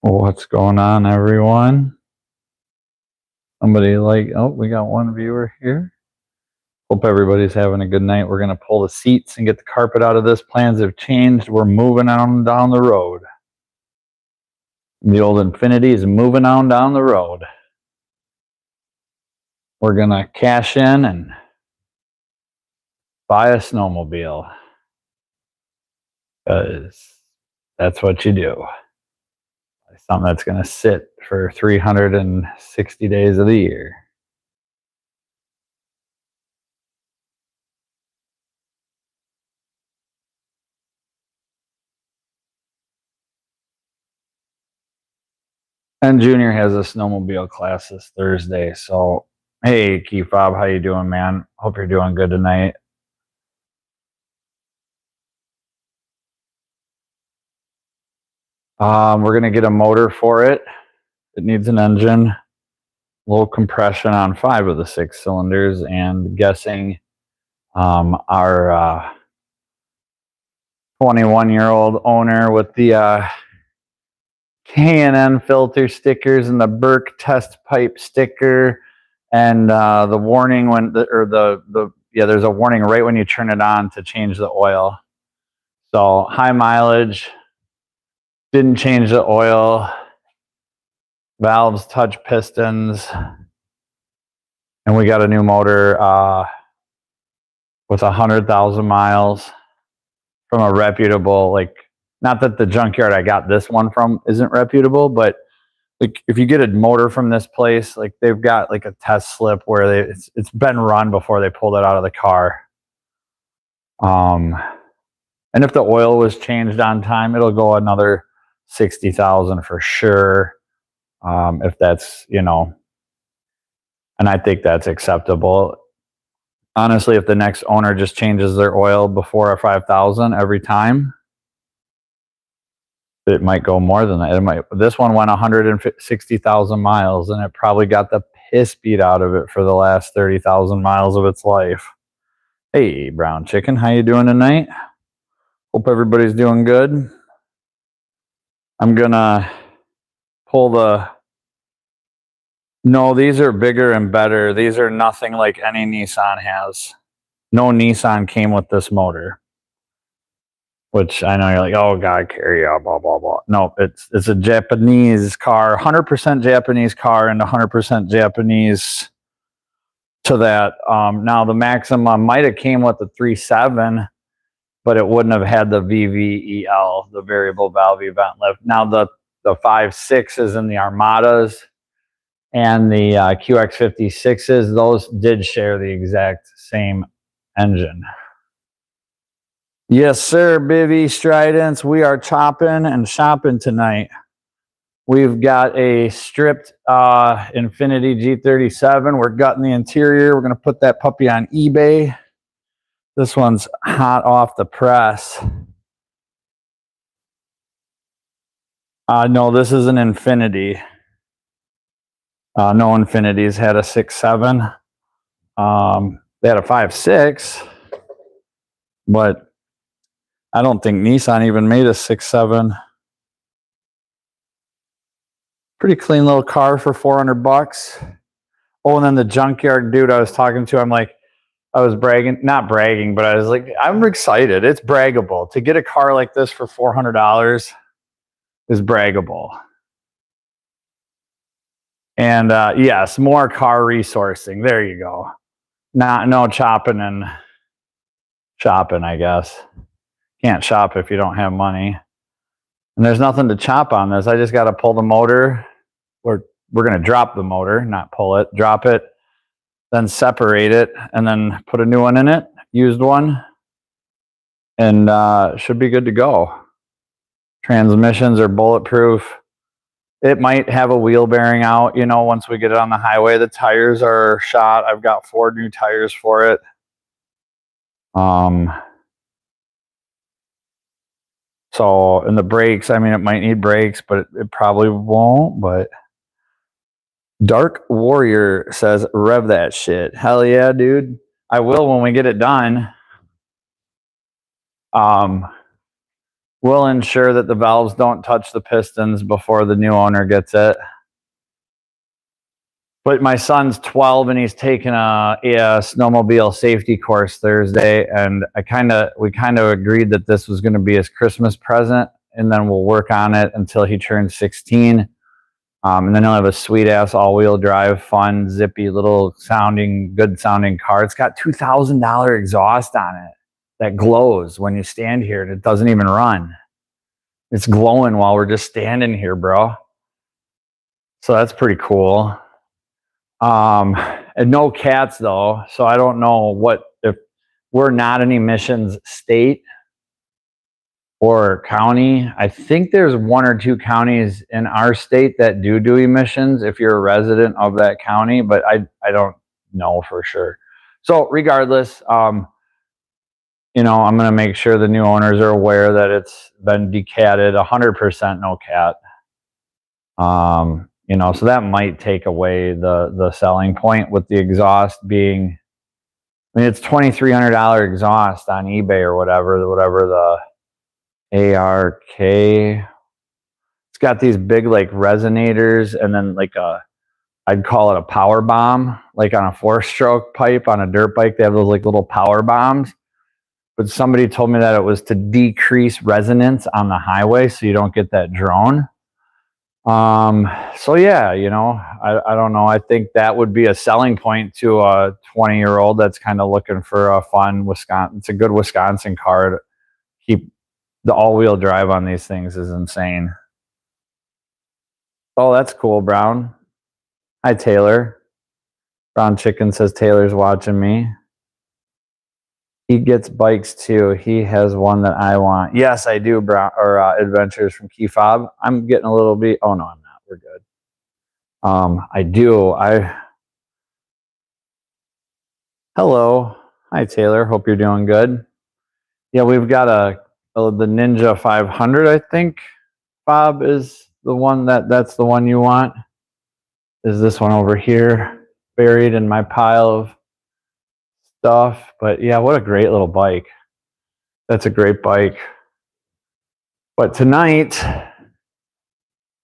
What's going on, everyone? Somebody we got one viewer here. Hope everybody's having a good night. We're going to pull the seats and get the carpet out of this. Plans have changed. We're moving on down the road. The old Infiniti is moving on down the road. We're going to cash in and buy a snowmobile. Because that's what you do. Something that's going to sit for 360 days of the year. And Junior has a snowmobile class this Thursday. So, hey, Keith Bob, how you doing, man? Hope you're doing good tonight. We're going to get a motor for it. It needs an engine, low compression on 5 of the 6 cylinders, and guessing our 21-year-old owner with the K&N filter stickers and the Burke test pipe sticker and the warning when there's a warning right when you turn it on to change the oil. So high mileage, didn't change the oil, valves touch pistons, and we got a new motor with 100,000 miles from a reputable, not that the junkyard I got this one from isn't reputable, but like if you get a motor from this place, like they've got like a test slip where it's been run before they pulled it out of the car. And if the oil was changed on time, it'll go another 60,000 for sure. If that's, and I think that's acceptable. Honestly, if the next owner just changes their oil before 5,000 every time, it might go more than that. This one went 160,000 miles, and it probably got the piss beat out of it for the last 30,000 miles of its life. Hey, Brown Chicken, how you doing tonight? Hope everybody's doing good. I'm gonna pull no, these are bigger and better. These are nothing like any Nissan has. No Nissan came with this motor. Which I know you're like, oh God, carry out, blah, blah, blah. No, it's a Japanese car, 100% Japanese car, and 100% Japanese to that. Now the Maxima might have came with the 37, but it wouldn't have had the VVEL, the variable valve event lift. Now the 5.6s and the Armadas and the QX56s, those did share the exact same engine. Yes, sir, Bivy Stridents. We are chopping and shopping tonight. We've got a stripped Infiniti G37. We're gutting the interior. We're going to put that puppy on eBay. This one's hot off the press. No, this is an Infiniti. No Infinitis had a 6.7. They had a 5.6, but I don't think Nissan even made a 6.7. Pretty clean little car for 400 bucks. Oh, and then the junkyard dude I was talking to, I was bragging, not bragging, but I was like, I'm excited. It's braggable. To get a car like this for $400 is braggable. And yes, more car resourcing. There you go. No chopping and shopping, I guess. Can't shop if you don't have money. And there's nothing to chop on this. I just got to pull the motor. We're going to drop the motor, not pull it. Drop it, then separate it, and then put a new one in it, used one, and should be good to go. Transmissions are bulletproof. It might have a wheel bearing out, once we get it on the highway. The tires are shot. I've got 4 new tires for it. So, and the brakes, it might need brakes, but it probably won't. But Dark Warrior says, rev that shit. Hell yeah, dude. I will when we get it done. We'll ensure that the valves don't touch the pistons before the new owner gets it. But my son's 12 and he's taking a snowmobile safety course Thursday, and we kind of agreed that this was going to be his Christmas present, and then we'll work on it until he turns 16. And then he'll have a sweet ass all-wheel drive, fun, zippy, little sounding, good sounding car. It's got $2,000 exhaust on it that glows when you stand here, and it doesn't even run. It's glowing while we're just standing here, bro. So that's pretty cool. And no cats though. So I don't know if we're not an emissions state or county. I think there's 1 or 2 counties in our state that do emissions if you're a resident of that county, but I don't know for sure. So regardless, I'm going to make sure the new owners are aware that it's been decatted, 100% no cat. So that might take away the selling point with the exhaust being, it's $2,300 exhaust on eBay or whatever the ARK. It's got these big like resonators and then like I'd call it a power bomb, like on a 4-stroke pipe on a dirt bike. They have those like little power bombs. But somebody told me that it was to decrease resonance on the highway so you don't get that drone. So yeah, I don't know. I think that would be a selling point to a 20-year-old that's kind of looking for a fun Wisconsin. It's a good Wisconsin car to keep. The all-wheel drive on these things is insane. Oh, that's cool, Brown. Hi, Taylor. Brown Chicken says Taylor's watching me. He gets bikes too. He has one that I want. Yes, I do, Brown, or Adventures from Key Fob. I'm getting a little bit. Oh no, I'm not. We're good. I do. Hello. Hi, Taylor. Hope you're doing good. Yeah, we've got the Ninja 500, I think. Bob is the one that's the one you want. Is this one over here buried in my pile of stuff? But yeah, what a great little bike. That's a great bike. But tonight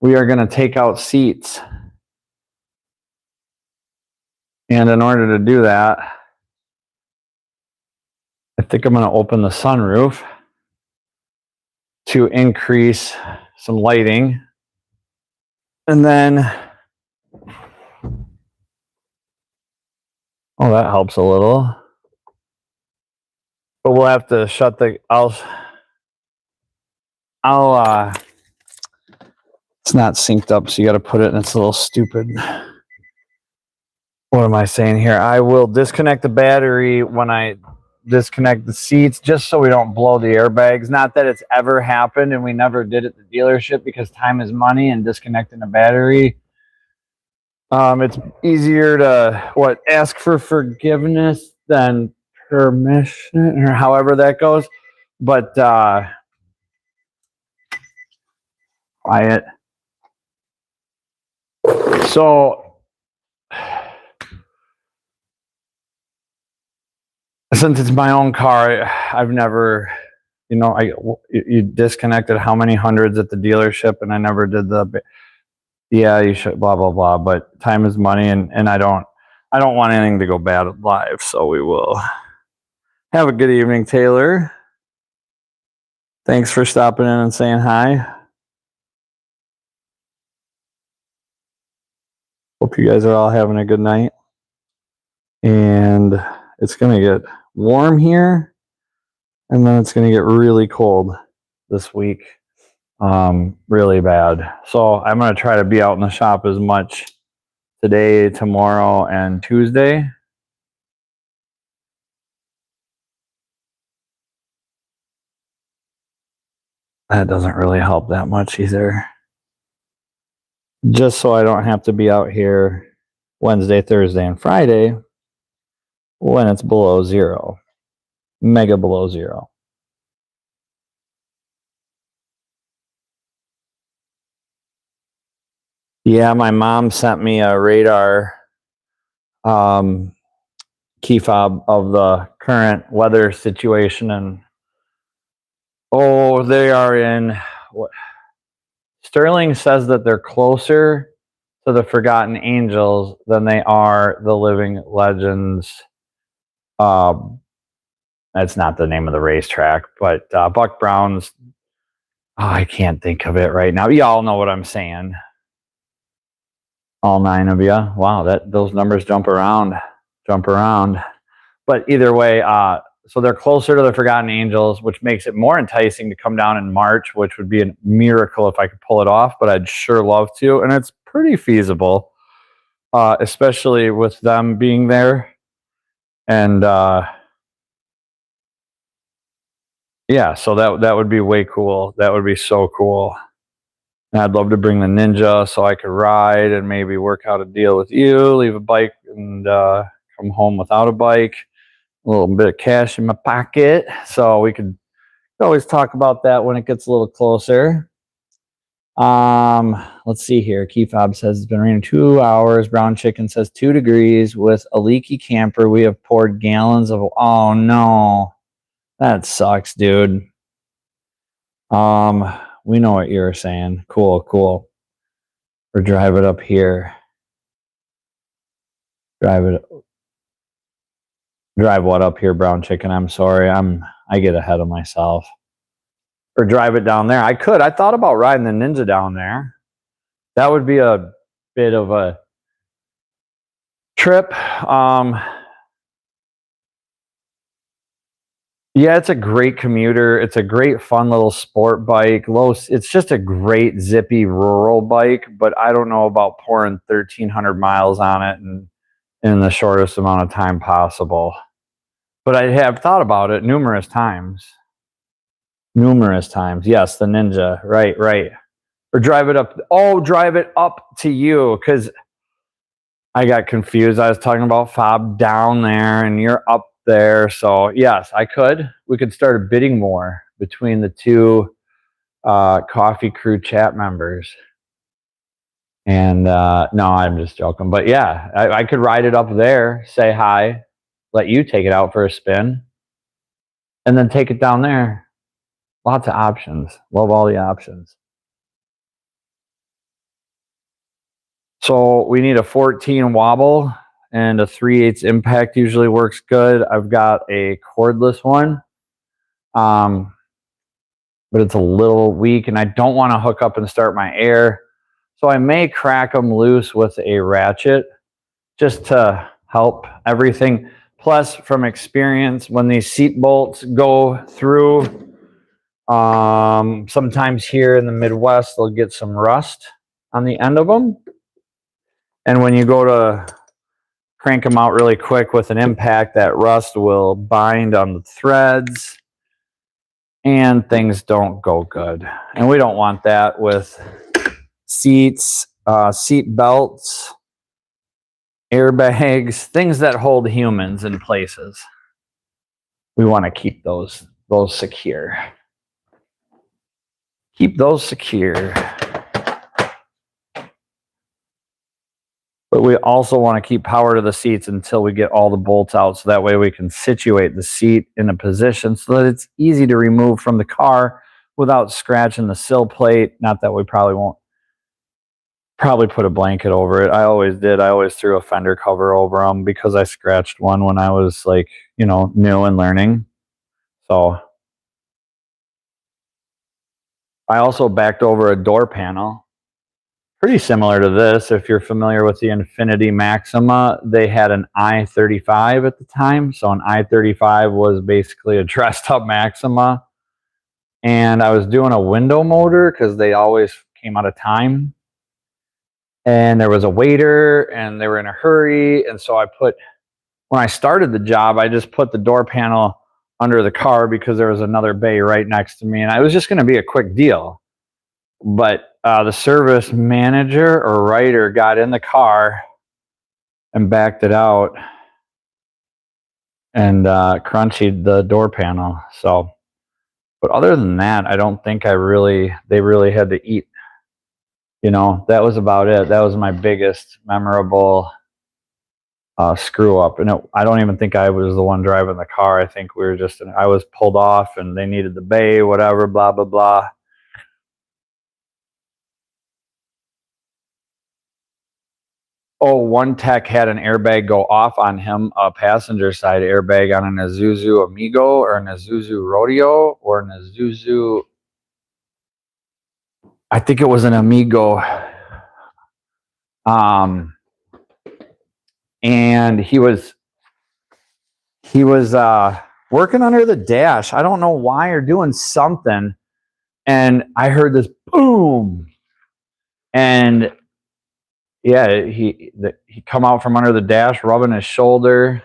we are going to take out seats. And in order to do that, I think I'm going to open the sunroof to increase some lighting. And then, oh, that helps a little. But we'll have to shut it's not synced up, so you got to put it in. It's a little stupid. What am I saying here? I will disconnect the battery when I disconnect the seats, just so we don't blow the airbags. Not that it's ever happened, and we never did at the dealership because time is money, and disconnecting the battery. It's easier to ask for forgiveness than permission, or however that goes. But quiet. So since it's my own car, I've never, you disconnected how many hundreds at the dealership, and I never did yeah, you should, blah, blah, blah. But time is money, and I don't want anything to go bad live, so we will. Have a good evening, Taylor. Thanks for stopping in and saying hi. Hope you guys are all having a good night. And it's going to get warm here, and then it's going to get really cold this week. Really bad. So I'm going to try to be out in the shop as much today, tomorrow, and Tuesday. That doesn't really help that much either. Just so I don't have to be out here Wednesday, Thursday, and Friday when it's below zero. Mega below zero. Yeah, my mom sent me a radar key fob of the current weather situation, and they are in what Sterling says that they're closer to the Forgotten Angels than they are the Living Legends. That's not the name of the racetrack, but Buck Brown's. Oh, I can't think of it right now. Y'all know what I'm saying. All 9 of you. Wow, those numbers jump around. But either way, so they're closer to the Forgotten Angels, which makes it more enticing to come down in March, which would be a miracle if I could pull it off, but I'd sure love to. And it's pretty feasible, especially with them being there. And yeah, so that would be way cool. That would be so cool. And I'd love to bring the Ninja so I could ride and maybe work out a deal with you, leave a bike and come home without a bike. A little bit of cash in my pocket. So we could always talk about that when it gets a little closer. Let's see here. Keyfob says it's been raining 2 hours. Brown Chicken says 2 degrees with a leaky camper. We have poured gallons of, oh no, that sucks, dude. We know what you're saying. Cool. Or drive it up here. Drive what up here, Brown Chicken? I'm sorry. I get ahead of myself. Or drive it down there. I could. I thought about riding the Ninja down there. That would be a bit of a trip. Yeah, it's a great commuter. It's a great fun little sport bike. It's just a great zippy rural bike, but I don't know about pouring 1,300 miles on it and in the shortest amount of time possible. But I have thought about it numerous times. Yes, the Ninja. Right. Or drive it up. Oh, drive it up to you, because I got confused. I was talking about Fob down there and you're up there. So yes, I could. We could start a bidding war between the two Coffee Crew chat members. And no, I'm just joking. But yeah, I could ride it up there, say hi, let you take it out for a spin, and then take it down there. Lots of options. Love all the options. So we need a 14 wobble, and a 3/8 impact usually works good. I've got a cordless one, but it's a little weak, and I don't want to hook up and start my air. So I may crack them loose with a ratchet just to help everything. Plus, from experience, when these seat bolts go through, sometimes here in the Midwest, they'll get some rust on the end of them. And when you go to crank them out really quick with an impact, that rust will bind on the threads and things don't go good. And we don't want that with seats, seat belts, airbags, things that hold humans in places. We want to keep those secure. Keep those secure. But we also want to keep power to the seats until we get all the bolts out, so that way we can situate the seat in a position so that it's easy to remove from the car without scratching the sill plate. Not that we probably won't. Probably put a blanket over it. I always did. I always threw a fender cover over them because I scratched one when I was like, new and learning. So I also backed over a door panel. Pretty similar to this. If you're familiar with the Infiniti Maxima, they had an I-35 at the time. So an I-35 was basically a dressed up Maxima. And I was doing a window motor because they always came out of time. And there was a waiter and they were in a hurry. And so when I started the job, I just put the door panel under the car because there was another bay right next to me. And it was just going to be a quick deal. But the service manager or writer got in the car and backed it out and crunched the door panel. So, but other than that, I don't think they really had to eat. That was about it. That was my biggest memorable screw up. And I don't even think I was the one driving the car. I think we were just, I was pulled off and they needed the bay, whatever, blah, blah, blah. Oh, one tech had an airbag go off on him, a passenger side airbag on an Isuzu Amigo or an Isuzu Rodeo or an Isuzu, I think it was an Amigo. And he was working under the dash. I don't know why, or doing something. And I heard this boom. And yeah, he come out from under the dash, rubbing his shoulder.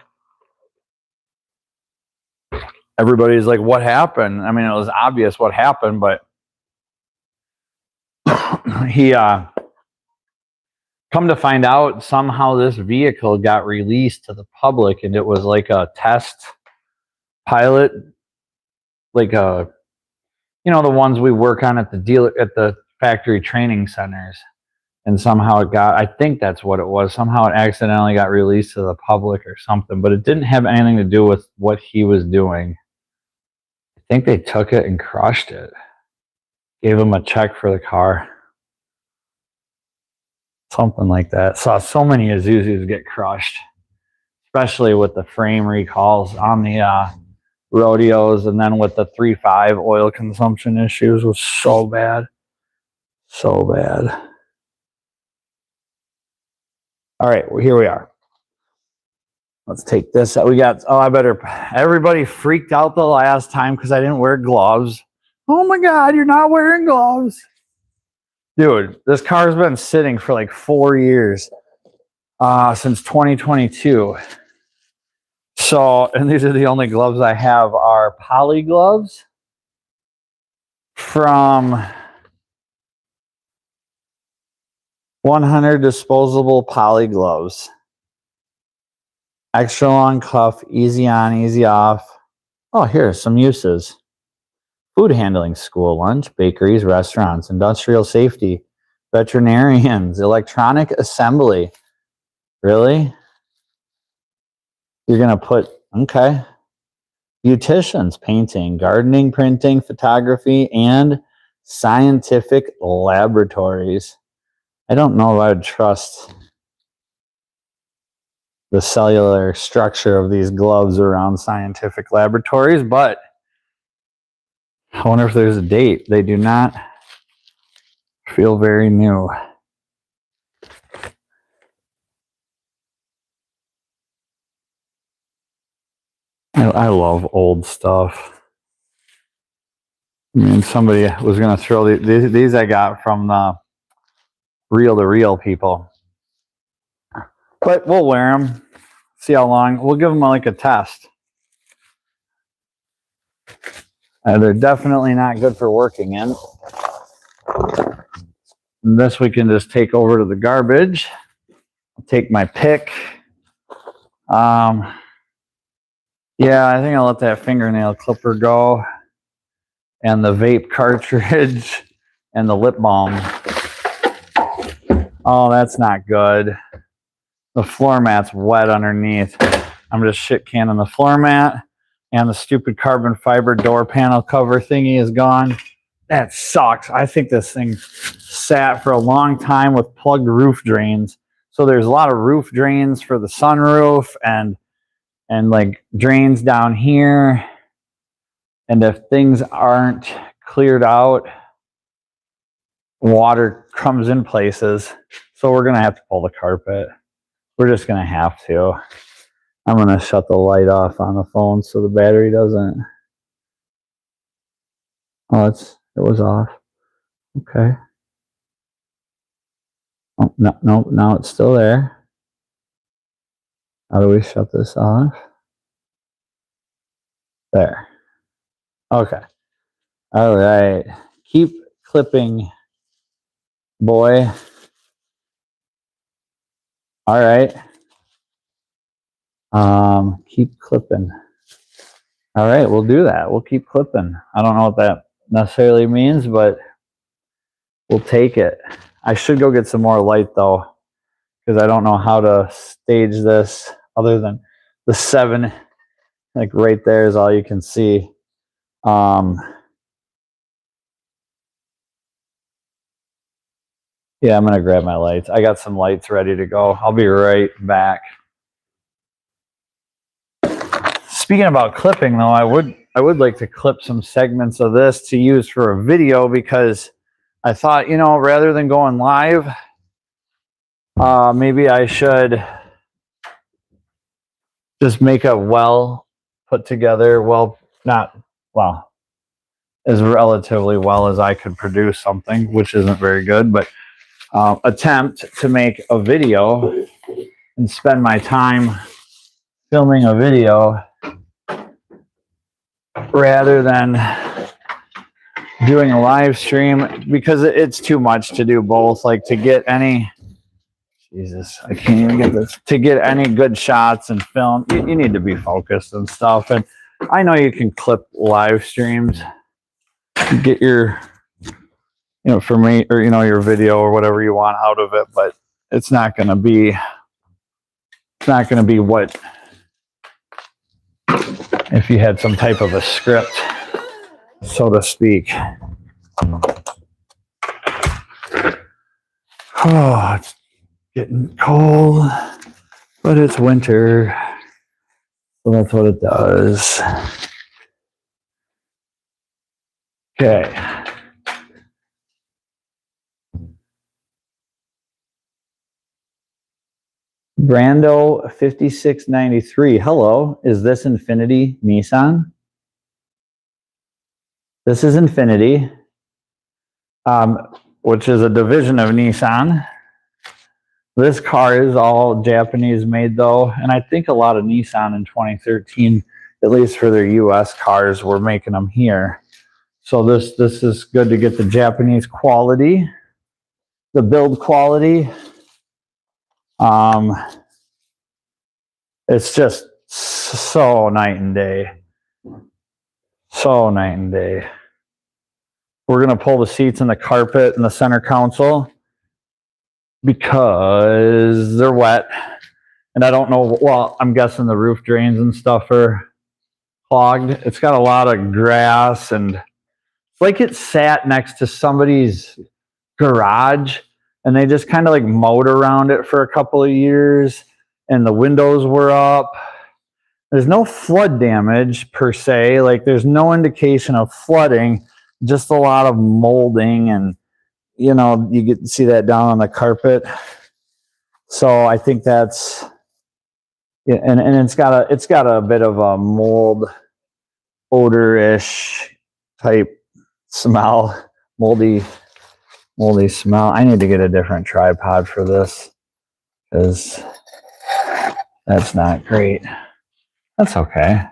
Everybody's like, what happened? I mean, it was obvious what happened, but he come to find out, somehow this vehicle got released to the public, and it was like a test pilot, like a, you know, the ones we work on at the factory training centers. And somehow it got, I think that's what it was. Somehow it accidentally got released to the public or something, but it didn't have anything to do with what he was doing. I think they took it and crushed it. Gave him a check for the car. Something like that. Saw so many Isuzus get crushed, especially with the frame recalls on the rodeos, and then with the 3.5 oil consumption issues was so bad. So bad. All right, well, here we are. Let's take this. We got, everybody freaked out the last time because I didn't wear gloves. Oh my God, you're not wearing gloves. Dude, this car's been sitting for like 4 years, since 2022. So, and these are the only gloves I have, are poly gloves from 100 disposable poly gloves. Extra long cuff, easy on, easy off. Oh, here's some uses. Food handling, school lunch, bakeries, restaurants, industrial safety, veterinarians, electronic assembly. Really? You're going to put, okay. Beauticians, painting, gardening, printing, photography, and scientific laboratories. I don't know if I would trust the cellular structure of these gloves around scientific laboratories, but I wonder if there's a date. They do not feel very new. I love old stuff. I mean, somebody was going to throw these I got from the reel-to-reel people. But we'll wear them, see how long. We'll give them like a test. They're definitely not good for working in. And this we can just take over to the garbage. I'll take my pick. Yeah, I think I'll let that fingernail clipper go. And the vape cartridge and the lip balm. Oh, that's not good. The floor mat's wet underneath. I'm just shit canning the floor mat, and the stupid carbon fiber door panel cover thingy is gone. That sucks. I think this thing sat for a long time with plugged roof drains. So there's a lot of roof drains for the sunroof and like drains down here. And if things aren't cleared out, water comes in places. So we're going to have to pull the carpet. We're just going to have to. I'm going to shut the light off on the phone so the battery doesn't. Oh, it was off. Okay. Oh, no, now it's still there. How do we shut this off? There. Okay. All right. Keep clipping, boy. All right. Keep clipping. All right, we'll do that. We'll keep clipping. I don't know what that necessarily means, but we'll take it. I should go get some more light though, because I don't know how to stage this other than the 7, like right there is all you can see. Yeah, I'm gonna grab my lights. I got some lights ready to go. I'll be right back. Speaking about clipping though, I would like to clip some segments of this to use for a video, because I thought, you know, rather than going live, maybe I should just make a well put together, as relatively well as I could produce something, which isn't very good, but attempt to make a video and spend my time filming a video rather than doing a live stream, because it's too much to do both. Like, to get any, Jesus, I can't even get this, to get any good shots and film, you need to be focused and stuff. And I know you can clip live streams, get your, you know, for me, or, you know, your video or whatever you want out of it, but it's not going to be what if you had some type of a script, so to speak. Oh, it's getting cold, but it's winter, so that's what it does. Okay. Brando 5693. Hello, is this Infinity Nissan? This is Infinity, which is a division of Nissan. This car is all Japanese made though, and I think a lot of Nissan in 2013, at least for their US cars, were making them here. So this is good to get the Japanese quality, the build quality. It's just so night and day. So night and day. We're going to pull the seats and the carpet and the center console because they're wet. And I don't know, well, I'm guessing the roof drains and stuff are clogged. It's got a lot of grass, and it's like it sat next to somebody's garage and they just kind of like mowed around it for a couple of years, and the windows were up. There's no flood damage per se, like there's no indication of flooding, just a lot of molding, and you know, you get to see that down on the carpet. So I think that's, yeah, and it's got a bit of a mold odor-ish type smell, moldy smell. I need to get a different tripod for this because that's not great. That's okay.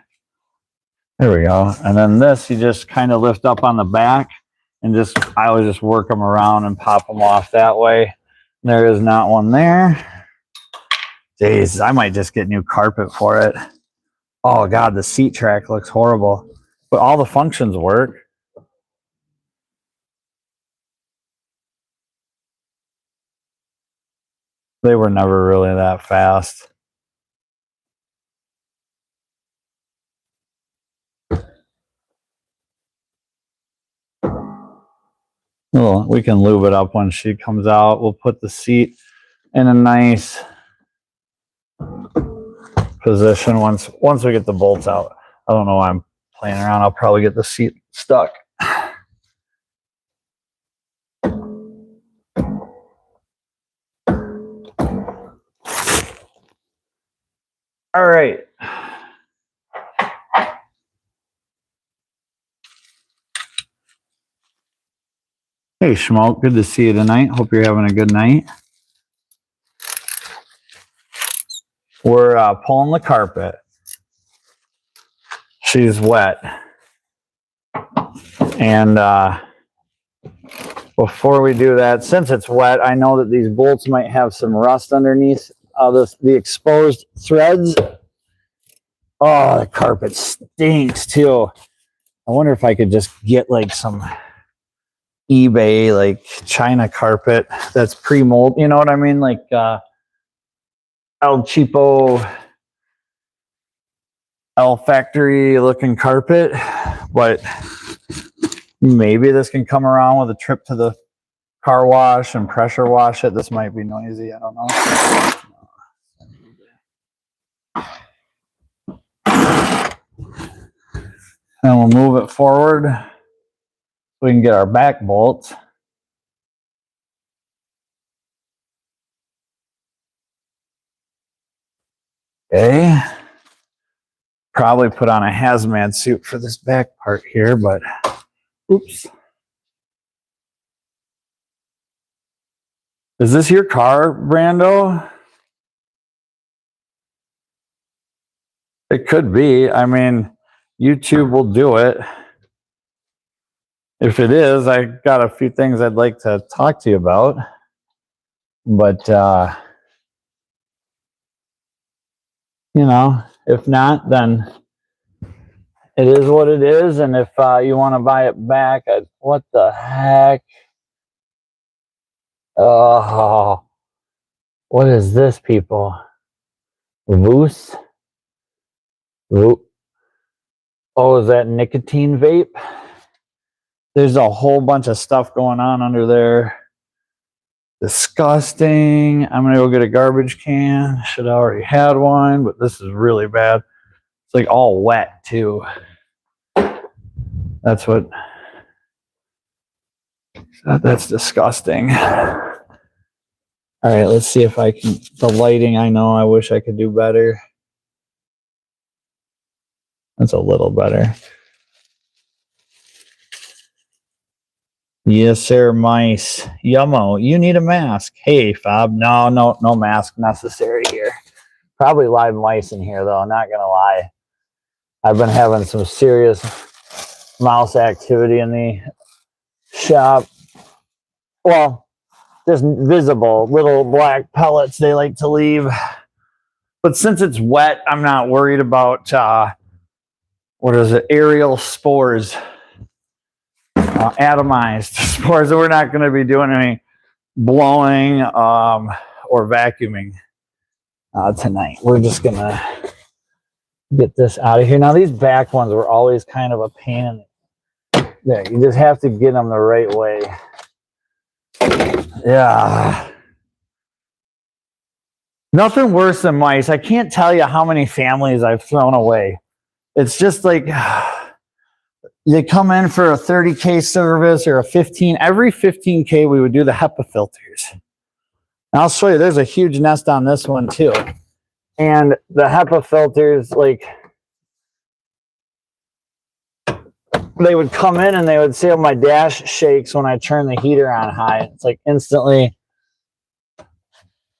There we go. And then this, you just kind of lift up on the back and I always just work them around and pop them off that way. There is not one there. Jeez, I might just get new carpet for it. Oh God, the seat track looks horrible, but all the functions work. They were never really that fast. Well, we can lube it up when she comes out. We'll put the seat in a nice position once we get the bolts out. I don't know why I'm playing around. I'll probably get the seat stuck. All right. Hey, Schmoke, good to see you tonight. Hope you're having a good night. We're pulling the carpet. She's wet. And before we do that, since it's wet, I know that these bolts might have some rust underneath the exposed threads. Oh, the carpet stinks too. I wonder if I could just get like some eBay, like China carpet that's pre-mold. You know what I mean? Like El Cheapo L factory looking carpet, but maybe this can come around with a trip to the car wash and pressure wash it. This might be noisy, I don't know. And we'll move it forward so we can get our back bolts. Okay. Probably put on a hazmat suit for this back part here, but oops. Is this your car, Brando? It could be. I mean, YouTube will do it. If it is, I got a few things I'd like to talk to you about. But, you know, if not, then it is what it is. And if you want to buy it back, what the heck? Oh, what is this, people? Voos? Oh, is that nicotine vape? There's a whole bunch of stuff going on under there. Disgusting. I'm gonna go get a garbage can. Should have already had one, but this is really bad. It's like all wet too. That's disgusting. All right, let's see if I can. The lighting, I know I wish I could do better. That's a little better. Yes, sir, mice. Yummo, you need a mask. Hey, Fob. No mask necessary here. Probably live mice in here, though. Not gonna lie. I've been having some serious mouse activity in the shop. Well, just visible little black pellets they like to leave. But since it's wet, I'm not worried about what is it? Aerial spores. Atomized spores. We're not going to be doing any blowing or vacuuming tonight. We're just going to get this out of here. Now, these back ones were always kind of a pain. There, you just have to get them the right way. Yeah. Nothing worse than mice. I can't tell you how many families I've thrown away. It's just like they come in for a 30K service or a 15. Every 15K, we would do the HEPA filters. And I'll show you, there's a huge nest on this one too. And the HEPA filters, like, they would come in and they would say, oh, my dash shakes when I turn the heater on high. It's like instantly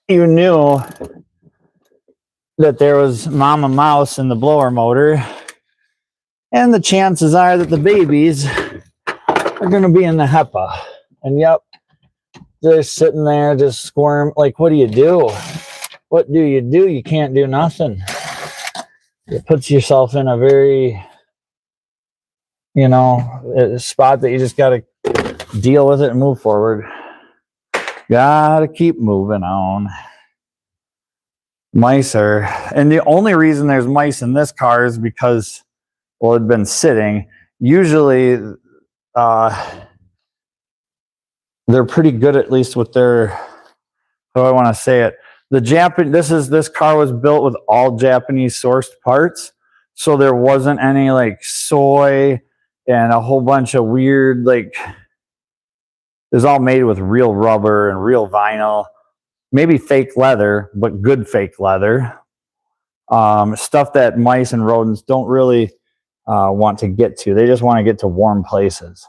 you knew that there was mama mouse in the blower motor. And the chances are that the babies are going to be in the HEPA. And yep, they're sitting there just squirm. Like, what do you do? What do? You can't do nothing. It puts yourself in a very, you know, a spot that you just got to deal with it and move forward. Got to keep moving on. Mice are, and the only reason there's mice in this car is because, well, it'd been sitting. Usually, they're pretty good, at least with their, how do I want to say it? This car was built with all Japanese sourced parts, so there wasn't any like soy and a whole bunch of weird, like, it was all made with real rubber and real vinyl, maybe fake leather, but good fake leather. Stuff that mice and rodents don't really want to get to. They just want to get to warm places.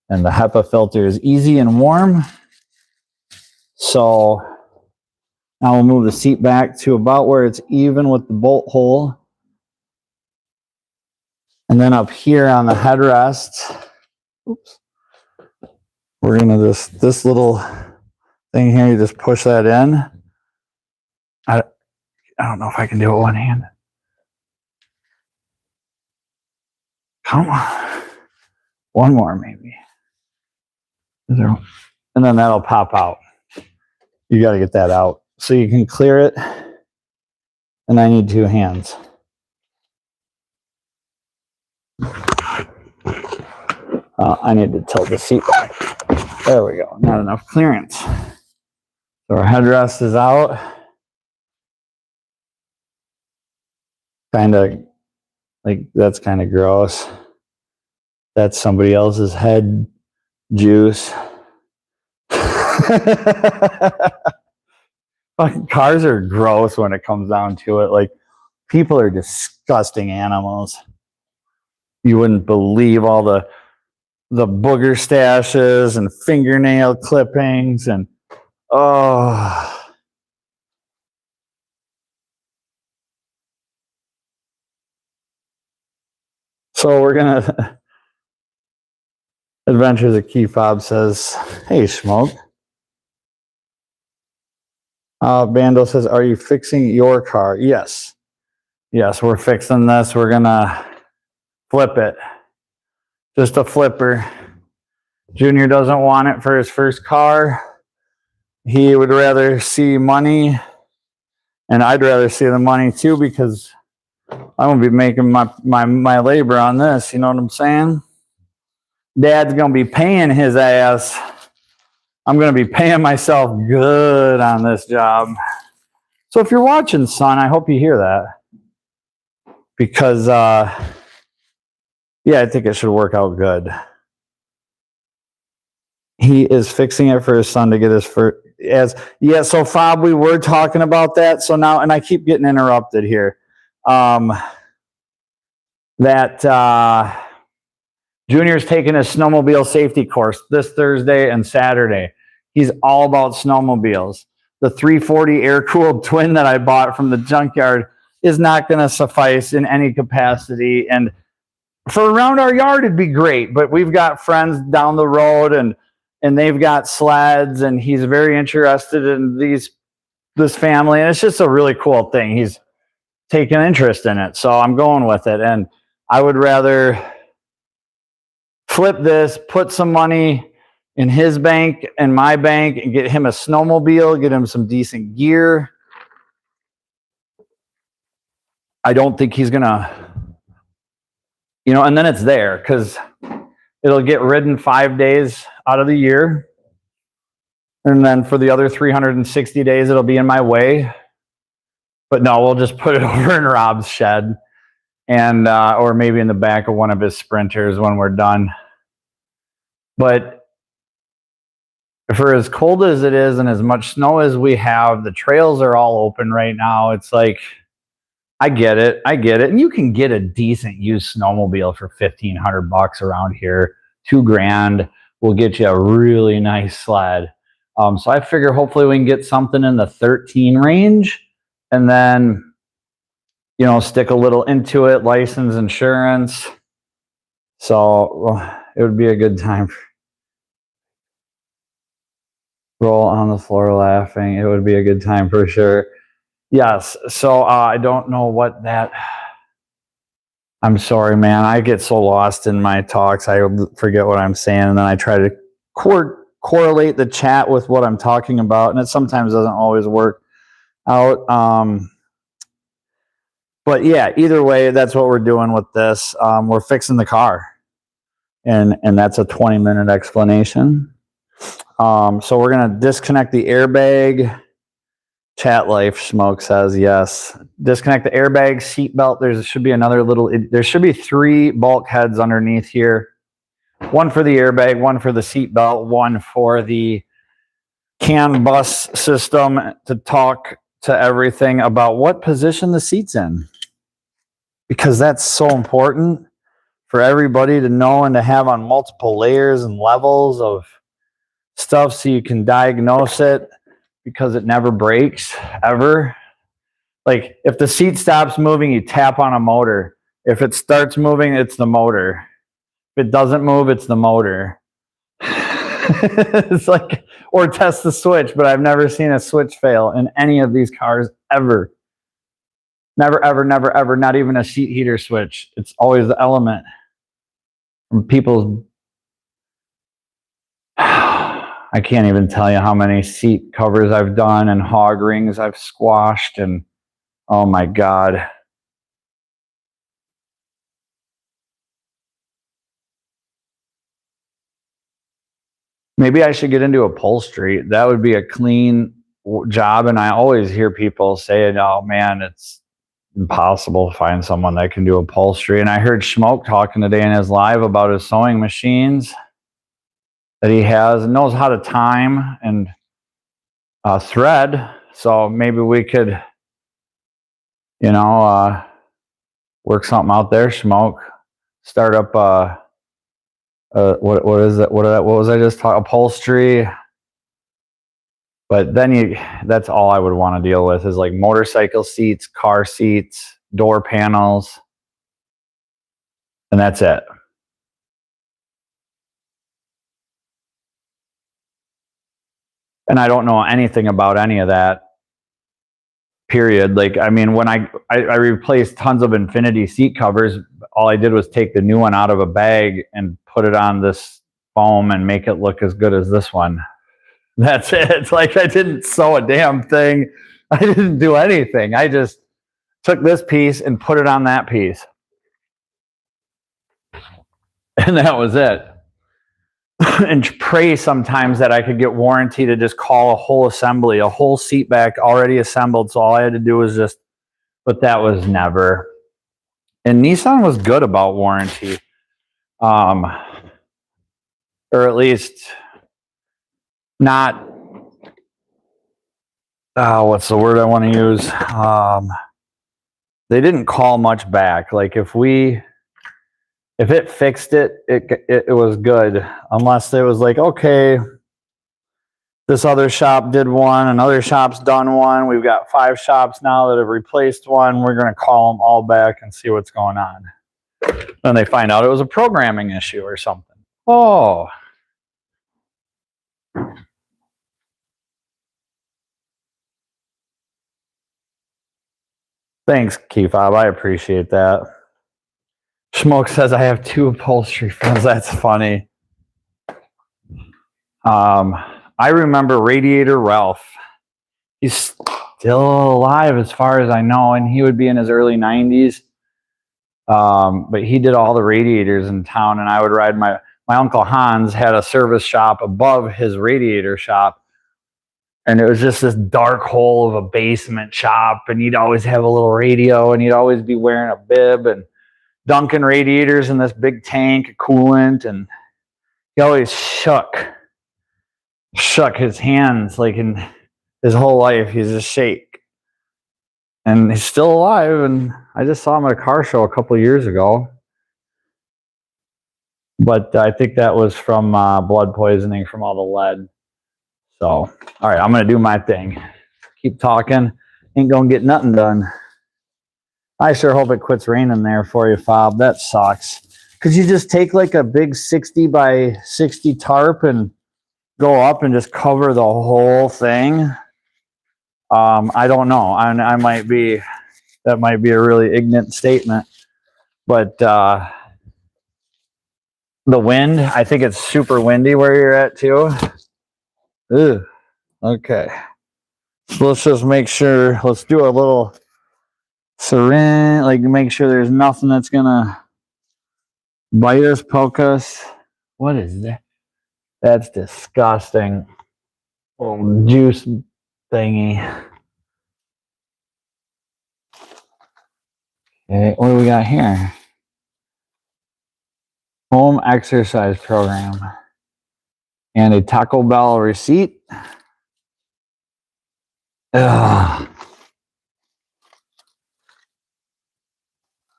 And the HEPA filter is easy and warm. So now we'll move the seat back to about where it's even with the bolt hole. And then up here on the headrest, oops, we're going to this little thing here, you just push that in. I don't know if I can do it one hand. Come on. One more maybe. And then that'll pop out. You got to get that out so you can clear it. And I need two hands. I need to tilt the seat back. There we go. Not enough clearance. So our headrest is out. Kind of like, that's kind of gross. That's somebody else's head juice. Fucking cars are gross when it comes down to it. Like, people are disgusting animals. You wouldn't believe all the booger stashes and fingernail clippings and oh. So we're gonna Adventures of Key Fob says, hey, Smoke. Bando says, are you fixing your car? Yes. Yes, we're fixing this. We're gonna flip it. Just a flipper. Junior doesn't want it for his first car. He would rather see money, and I'd rather see the money too, because I'm gonna be making my labor on this. You know what I'm saying? Dad's gonna be paying his ass. I'm gonna be paying myself good on this job. So if you're watching, son, I hope you hear that, because yeah, I think it should work out good. He is fixing it for his son to get his first. Yeah. So Fob, we were talking about that. So now, and I keep getting interrupted here. That Junior's taking a snowmobile safety course this Thursday and Saturday. He's all about snowmobiles. The 340 air-cooled twin that I bought from the junkyard is not going to suffice in any capacity. And for around our yard, it'd be great. But we've got friends down the road, and they've got sleds, and he's very interested in this family. And it's just a really cool thing. He's taken interest in it. So I'm going with it. And I would rather flip this, put some money in his bank and my bank, and get him a snowmobile, get him some decent gear. I don't think he's gonna, and then it's there, because it'll get ridden 5 days out of the year. And then for the other 360 days, it'll be in my way. But no, we'll just put it over in Rob's shed, and or maybe in the back of one of his Sprinters when we're done. But for as cold as it is and as much snow as we have, the trails are all open right now. It's like, I get it. And you can get a decent used snowmobile for $1,500 around here. $2,000 will get you a really nice sled. So I figure hopefully we can get something in the 13 range, and then, stick a little into it, license, insurance. So it would be a good time. Roll on the floor laughing. It would be a good time for sure. Yes. So I don't know what that. I'm sorry, man. I get so lost in my talks. I forget what I'm saying, and then I try to correlate the chat with what I'm talking about, and it sometimes doesn't always work out. But yeah, either way, that's what we're doing with this. We're fixing the car, and that's a 20-minute explanation. So we're gonna disconnect the airbag. Chat Life Smoke says yes. Disconnect the airbag, seatbelt. There should be 3 bulkheads underneath here. One for the airbag, one for the seatbelt, one for the CAN bus system to talk to everything about what position the seat's in. Because that's so important for everybody to know and to have on multiple layers and levels of stuff so you can diagnose it, because it never breaks, ever. Like, if the seat stops moving, you tap on a motor. If it starts moving, it's the motor. If it doesn't move, it's the motor. It's like, or test the switch, but I've never seen a switch fail in any of these cars, ever. Never, ever, never, ever, not even a seat heater switch. It's always the element. From people's... I can't even tell you how many seat covers I've done and hog rings I've squashed, and oh my God. Maybe I should get into upholstery. That would be a clean job. And I always hear people saying, oh man, it's impossible to find someone that can do upholstery. And I heard Schmoke talking today in his live about his sewing machines that he has and knows how to time and thread. So maybe we could, you know, work something out there, Schmoke. Start up what is it? What was I just talking? Upholstery. But then that's all I would want to deal with is like motorcycle seats, car seats, door panels, and that's it. And I don't know anything about any of that, period. Like, I mean, when I replaced tons of Infinity seat covers, all I did was take the new one out of a bag and put it on this foam and make it look as good as this one. That's it. It's like I didn't sew a damn thing. I didn't do anything. I just took this piece and put it on that piece. And that was it. And pray sometimes that I could get warranty to just call a whole assembly, a whole seat back already assembled. So all I had to do was just, but that was never. And Nissan was good about warranty. Or at least not, what's the word I want to use? They didn't call much back. Like if it fixed it, it was good. Unless it was like, okay, this other shop did one, another shop's done one. We've got 5 shops now that have replaced one. We're going to call them all back and see what's going on. Then they find out it was a programming issue or something. Oh. Thanks, Keyfob. I appreciate that. Schmoke says I have 2 upholstery friends. That's funny. I remember Radiator Ralph. He's still alive as far as I know, and he would be in his early 90s. But he did all the radiators in town, and I would ride my Uncle Hans had a service shop above his radiator shop. And it was just this dark hole of a basement shop, and he'd always have a little radio, and he'd always be wearing a bib and dunking radiators in this big tank of coolant, and he always shook his hands like in his whole life. He's just shake. And he's still alive, and I just saw him at a car show a couple of years ago. But I think that was from blood poisoning from all the lead. So, all right, I'm going to do my thing. Keep talking. Ain't going to get nothing done. I sure hope it quits raining there for you, Fob. That sucks. Could you just take like a big 60 by 60 tarp and go up and just cover the whole thing? I don't know. I might be, that might be a really ignorant statement. But the wind, I think it's super windy where you're at too. Ugh. Okay. So let's just make sure, let's do a little syringe, like make sure there's nothing that's gonna bite us, poke us. What is that? That's disgusting. Little juice thingy. Okay, what do we got here? Home exercise program. And a Taco Bell receipt. Ugh.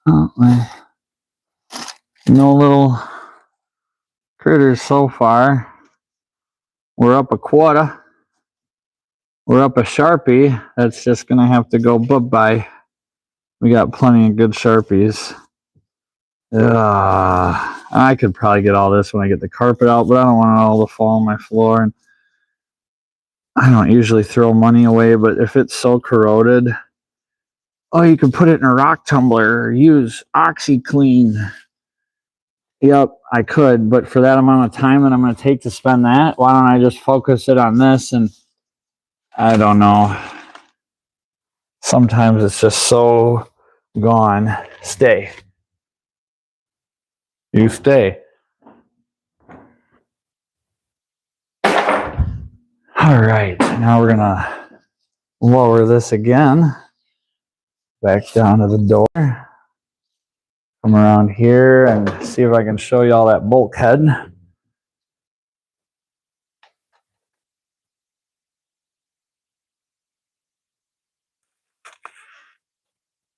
Oh, no little critters so far. We're up a quarter. We're up a Sharpie. That's just going to have to go bye-bye. We got plenty of good Sharpies. I could probably get all this when I get the carpet out, but I don't want it all to fall on my floor. And I don't usually throw money away, but if it's so corroded, oh, you can put it in a rock tumbler or use OxyClean. Yep, I could, but for that amount of time that I'm going to take to spend that, why don't I just focus it on this? And I don't know. Sometimes it's just so gone. Stay. You stay. All right, now we're gonna lower this again, back down to the door, come around here and see if I can show you all that bulkhead.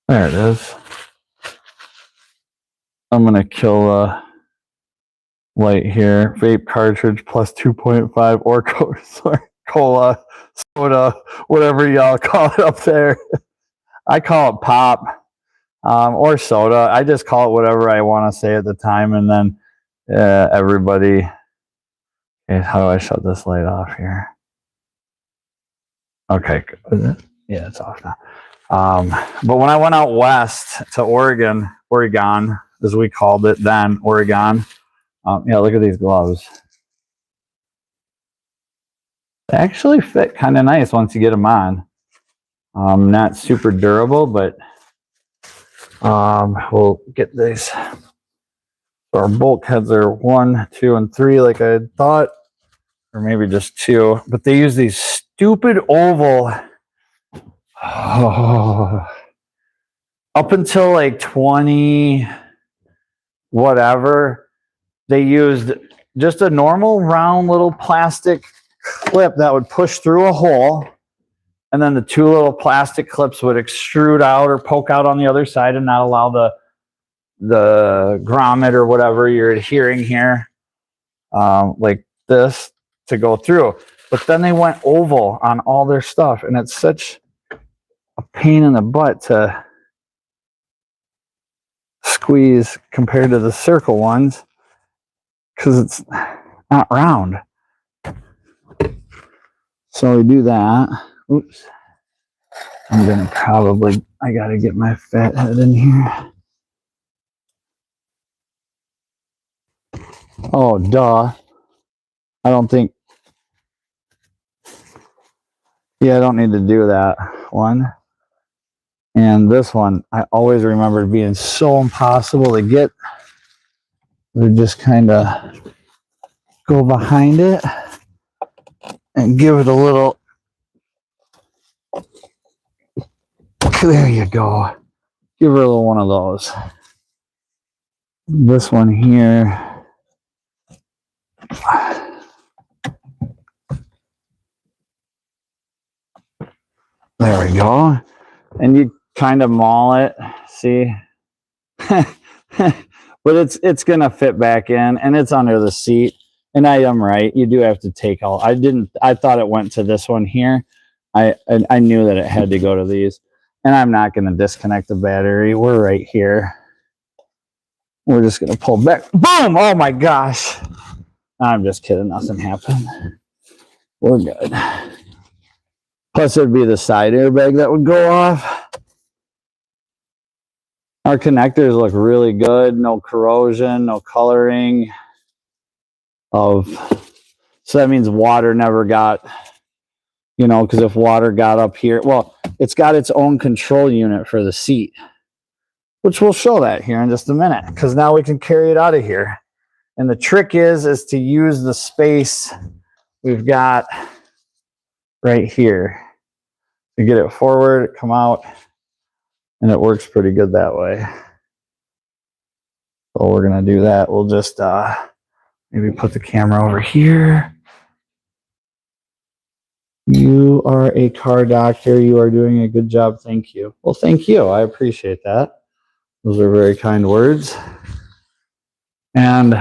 There it is. I'm gonna kill a light here. Vape cartridge plus 2.5 or cola, soda, whatever y'all call it up there. I call it pop or soda. I just call it whatever I want to say at the time, and then everybody. Okay, how do I shut this light off here? Okay, good. Yeah, it's off now. But when I went out west to Oregon, as we called it then, Oregon. Yeah, look at these gloves. They actually fit kind of nice once you get them on. Not super durable, but we'll get these. Our bulkheads are 1, 2, and 3, like I had thought, or maybe just 2. But they use these stupid oval. Up until like 20 whatever, they used just a normal round little plastic clip that would push through a hole, and then the 2 little plastic clips would extrude out or poke out on the other side and not allow the grommet or whatever you're adhering here, like this, to go through. But then they went oval on all their stuff, and it's such a pain in the butt to squeeze compared to the circle ones, because it's not round. So we do that. Oops. I'm gonna probably, I gotta get my fat head in here. Oh, duh. I don't think, yeah, I don't need to do that one. And this one, I always remember being so impossible to get. We just kind of go behind it and give it a little, there you go. Give her a little one of those. This one here. There we go. And you kind of maul it, see? But it's gonna fit back in, and it's under the seat. And I am right. You do have to take all. I thought it went to this one here. I knew that it had to go to these. And I'm not gonna disconnect the battery. We're right here. We're just gonna pull back. Boom! Oh my gosh. I'm just kidding. Nothing happened. We're good. Plus, it'd be the side airbag that would go off. Our connectors look really good. No corrosion, no coloring. So that means water never got, because if water got up here, well, it's got its own control unit for the seat, which we'll show that here in just a minute, because now we can carry it out of here. And the trick is to use the space we've got right here to get it forward, come out, and it works pretty good that way. So we're gonna do that. We'll just maybe put the camera over here. You are a car doctor. You are doing a good job. Thank you. Well, thank you. I appreciate that. Those are very kind words. And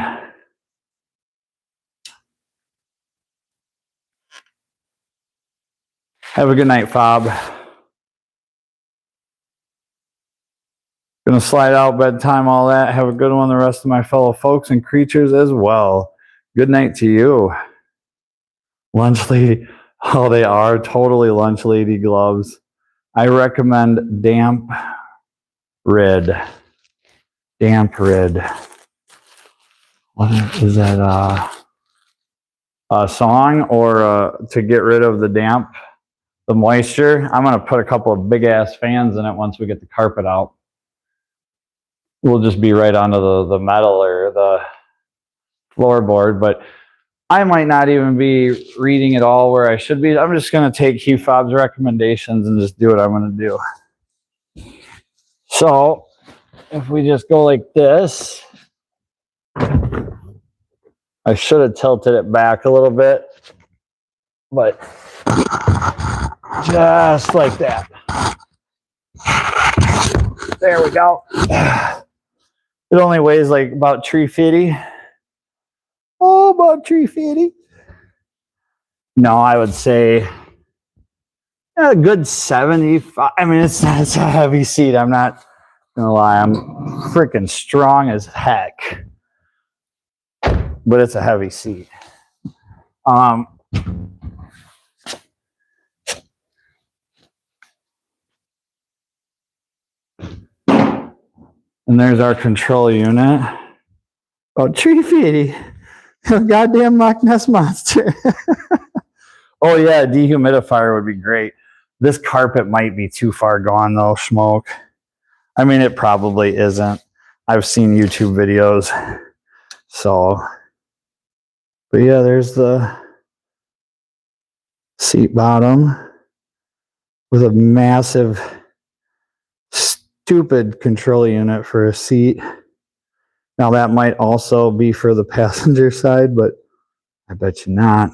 have a good night, Fob. Gonna slide out, bedtime, all that. Have a good one, the rest of my fellow folks and creatures as well. Good night to you. Lunch lady. Oh, they are totally lunch lady gloves. I recommend Damp Rid. Damp Rid. What is that? A song or to get rid of the damp, the moisture? I'm gonna put a couple of big ass fans in it once we get the carpet out. We'll just be right onto the metal or the floorboard, but I might not even be reading it all where I should be. I'm just going to take Hugh Fob's recommendations and just do what I'm going to do. So if we just go like this, I should have tilted it back a little bit, but just like that. There we go. It only weighs like about 350. Oh, about 350. No, I would say a good 75. I mean, it's a heavy seat. I'm not gonna lie. I'm freaking strong as heck, but it's a heavy seat. And there's our control unit. About 350. Goddamn Loch Ness Monster. Oh yeah, a dehumidifier would be great. This carpet might be too far gone though, Smoke. I mean, it probably isn't. I've seen YouTube videos. So, but yeah, there's the seat bottom with a massive, stupid control unit for a seat. Now that might also be for the passenger side, but I bet you not.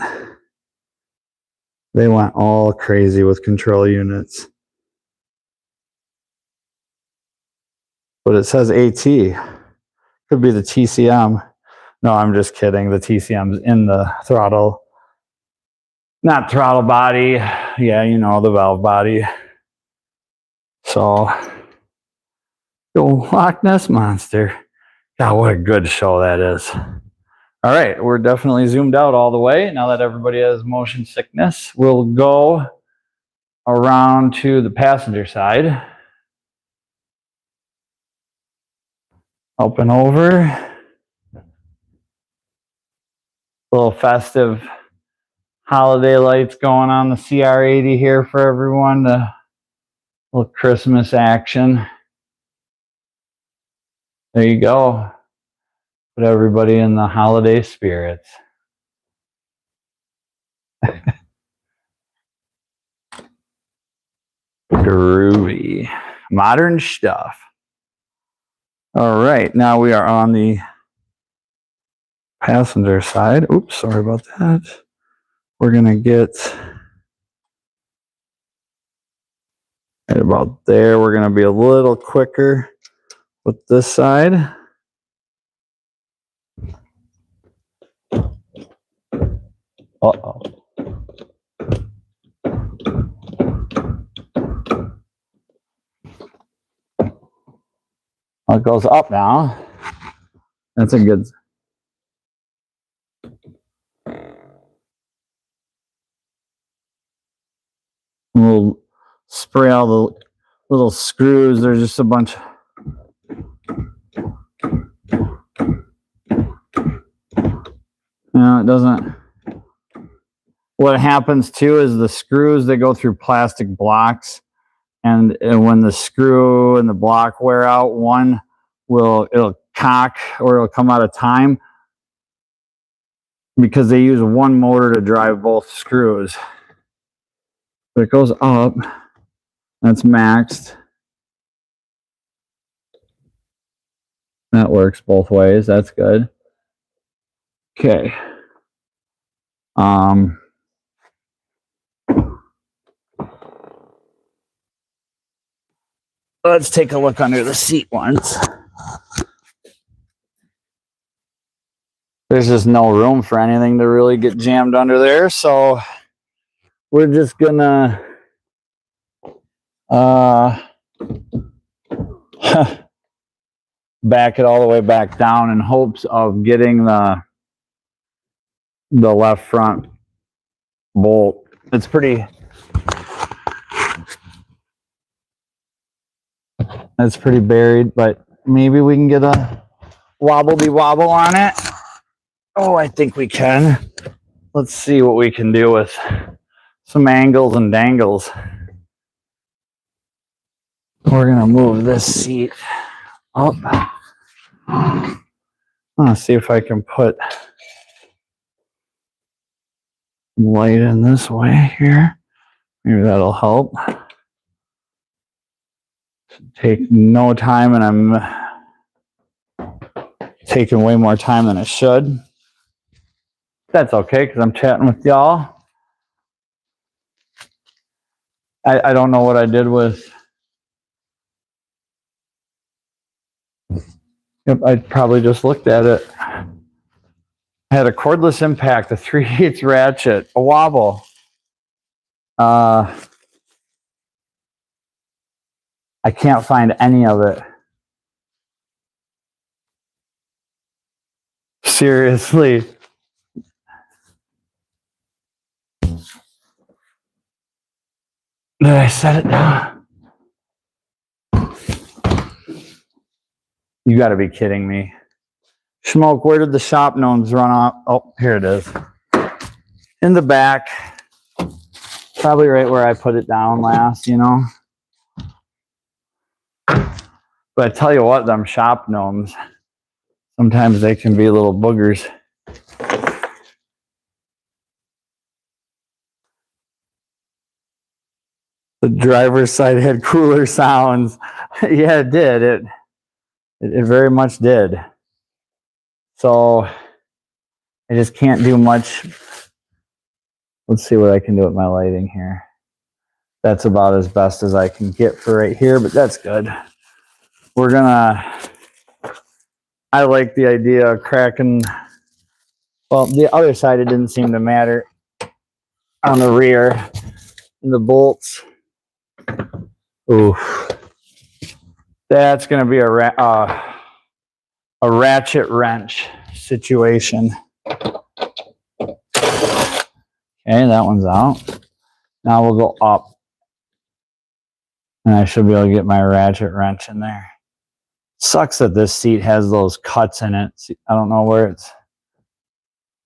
They went all crazy with control units. But it says AT. Could be the TCM. No, I'm just kidding. The TCM's in the throttle. Not throttle body. Yeah, you know, the valve body. So, go Loch Ness Monster. God, what a good show that is. All right, we're definitely zoomed out all the way. Now that everybody has motion sickness, we'll go around to the passenger side. Up and over. Little festive holiday lights going on the CR80 here for everyone. The little Christmas action. There you go. Put everybody in the holiday spirits. Groovy. Modern stuff. All right, now we are on the passenger side. Oops, sorry about that. We're going to get right about there. We're going to be a little quicker with this side. Uh-oh. Well, it goes up now. That's a good... We'll spray all the little screws. There's just a bunch. No, it doesn't. What happens too is the screws, they go through plastic blocks, and when the screw and the block wear out, one it'll cock or it'll come out of time because they use one motor to drive both screws. But it goes up. That's maxed. That works both ways. That's good. Okay. Let's take a look under the seat once. There's just no room for anything to really get jammed under there, so we're just gonna back it all the way back down in hopes of getting the left front bolt. It's pretty buried, but maybe we can get a wobble on it. Oh, I think we can. Let's see what we can do with some angles and dangles. We're gonna move this seat up. I'm gonna see if I can put light in this way here. Maybe that'll help. Take no time, and I'm taking way more time than it should. That's okay, because I'm chatting with y'all. I don't know what I did with. Yep, I probably just looked at it. I had a cordless impact, a 3/8 ratchet, a wobble. I can't find any of it. Seriously. Did I set it down? You got to be kidding me. Smoke, where did the shop gnomes run off? Oh, here it is. In the back. Probably right where I put it down last, you know. But I tell you what, them shop gnomes, sometimes they can be little boogers. The driver's side had cooler sounds. Yeah, it did. It very much did. So I just can't do much. Let's see what I can do with my lighting here. That's about as best as I can get for right here, but that's good. We're gonna, I like the idea of cracking, well, the other side, it didn't seem to matter on the rear. And the bolts, ooh, that's gonna be a ratchet wrench situation. Okay, that one's out. Now we'll go up. And I should be able to get my ratchet wrench in there. Sucks that this seat has those cuts in it. See, I don't know where it's.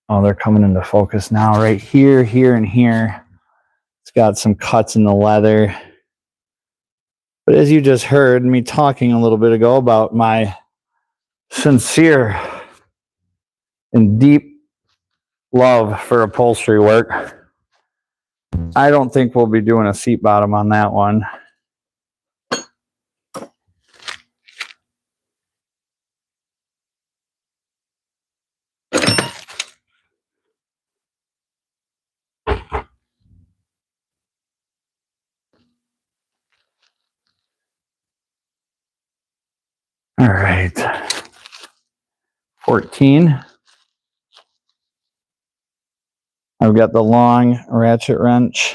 Oh, they're coming into focus now. Right here, here, and here. It's got some cuts in the leather. But as you just heard me talking a little bit ago about my sincere and deep love for upholstery work, I don't think we'll be doing a seat bottom on that one. All right. 14. I've got the long ratchet wrench.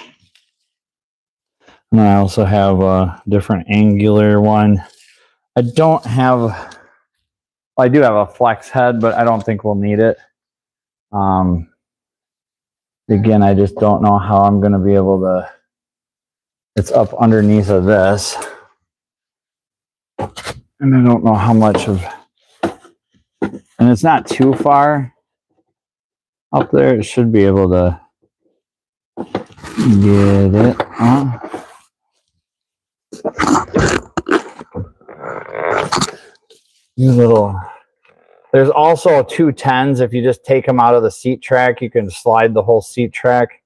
And I also have a different angular one. I don't have, well, I do have a flex head, but I don't think we'll need it. Again, I just don't know how I'm going to be able to, it's up underneath of this. And I don't know how much of, and it's not too far up there. It should be able to get it. There's also 210s. If you just take them out of the seat track, you can slide the whole seat track.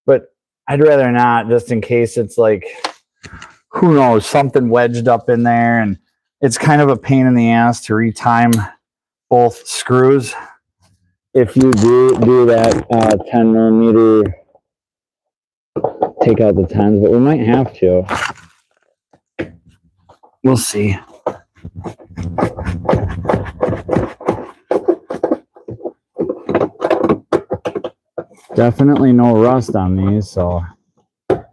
But I'd rather not, just in case it's like, who knows, something wedged up in there. And it's kind of a pain in the ass to retime both screws. If you do that 10 millimeter, take out the 10s, but we might have to. We'll see. Definitely no rust on these, so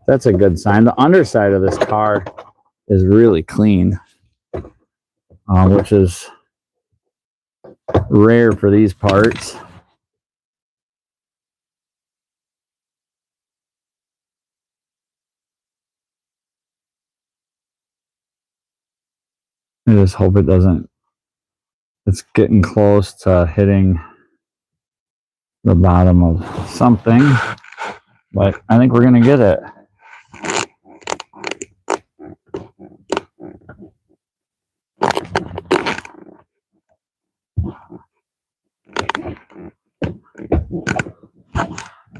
that's a good sign. The underside of this car is really clean, which is rare for these parts. I just hope it doesn't, it's getting close to hitting the bottom of something, but I think we're going to get it.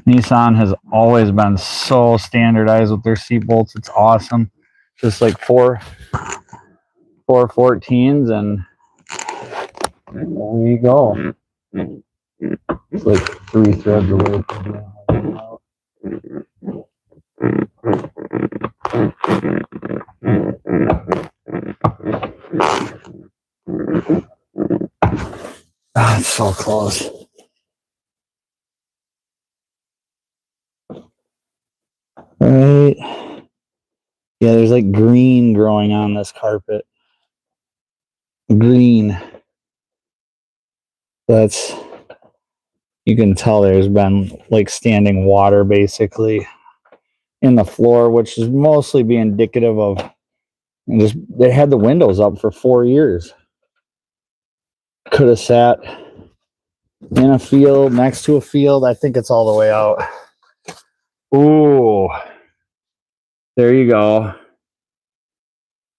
Nissan has always been so standardized with their seat belts. It's awesome. Just like four 14s, and there you go. It's like 3 threads away from being out. Ah, it's so close. Right. Yeah, there's like green growing on this carpet. Green. That's, you can tell there's been like standing water basically in the floor, which is mostly be indicative of just they had the windows up for 4 years. Could have sat in a field, next to a field. I think it's all the way out. Ooh, there you go.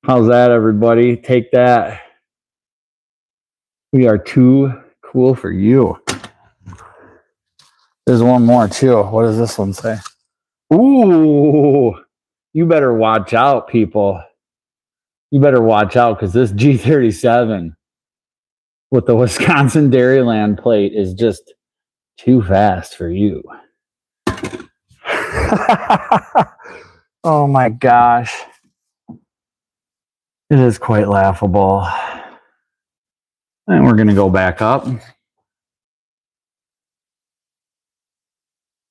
How's that, everybody? Take that. We are too cool for you. There's one more too. What does this one say? Ooh, you better watch out, people. You better watch out, because this G37 with the Wisconsin Dairyland plate is just too fast for you. Oh my gosh. It is quite laughable. And we're going to go back up.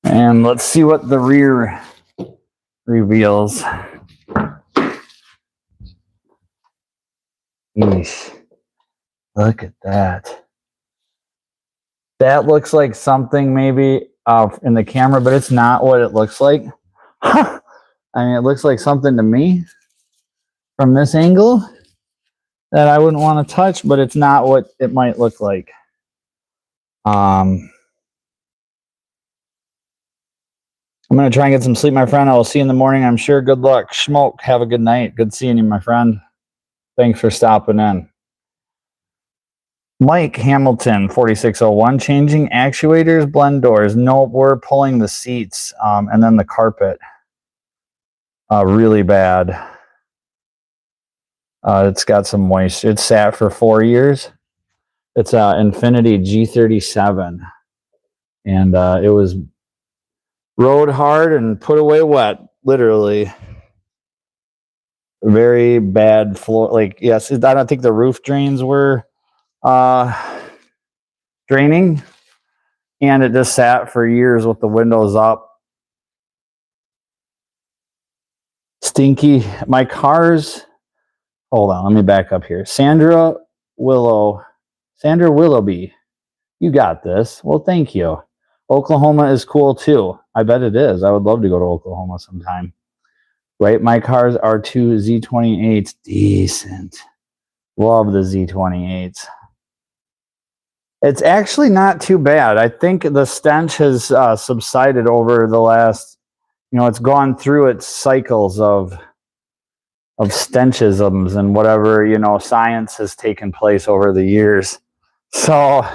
And let's see what the rear reveals. Yeesh. Look at that. That looks like something maybe in the camera, but it's not what it looks like. I mean, it looks like something to me from this angle that I wouldn't want to touch, but it's not what it might look like. I'm going to try and get some sleep, my friend. I will see you in the morning, I'm sure. Good luck. Schmoke. Have a good night. Good seeing you, my friend. Thanks for stopping in. Mike Hamilton, 4601. Changing actuators, blend doors. Nope, we're pulling the seats and then the carpet. Really bad. It's got some moisture. It's sat for 4 years. It's an Infiniti G37. And it was rode hard and put away wet, literally. Very bad floor. Like, yes, I don't think the roof drains were draining. And it just sat for years with the windows up. Stinky. My car's, hold on, let me back up here. Sandra Willoughby, you got this. Well, thank you. Oklahoma is cool too. I bet it is. I would love to go to Oklahoma sometime. Right, my cars are 2 Z28s. Decent. Love the Z28s. It's actually not too bad. I think the stench has subsided over the last, it's gone through its cycles of stenchisms and whatever, science has taken place over the years. So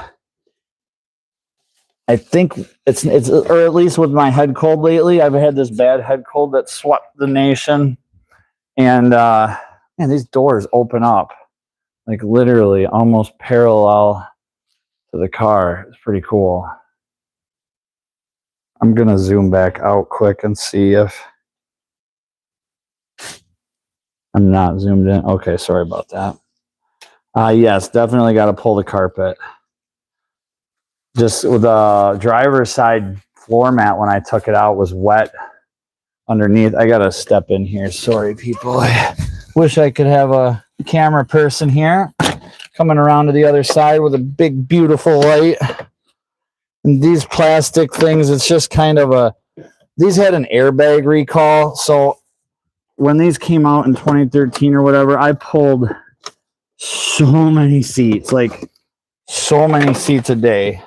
I think it's or at least with my head cold lately, I've had this bad head cold that swept the nation. And man, these doors open up like literally almost parallel to the car. It's pretty cool. I'm gonna zoom back out quick and see if I'm not zoomed in. Okay, sorry about that. Yes, definitely got to pull the carpet. Just with the driver's side floor mat when I took it out was wet underneath. I got to step in here. Sorry, people. I wish I could have a camera person here coming around to the other side with a big, beautiful light. And these plastic things, it's just kind of these had an airbag recall. So when these came out in 2013 or whatever, I pulled so many seats, like so many seats a day.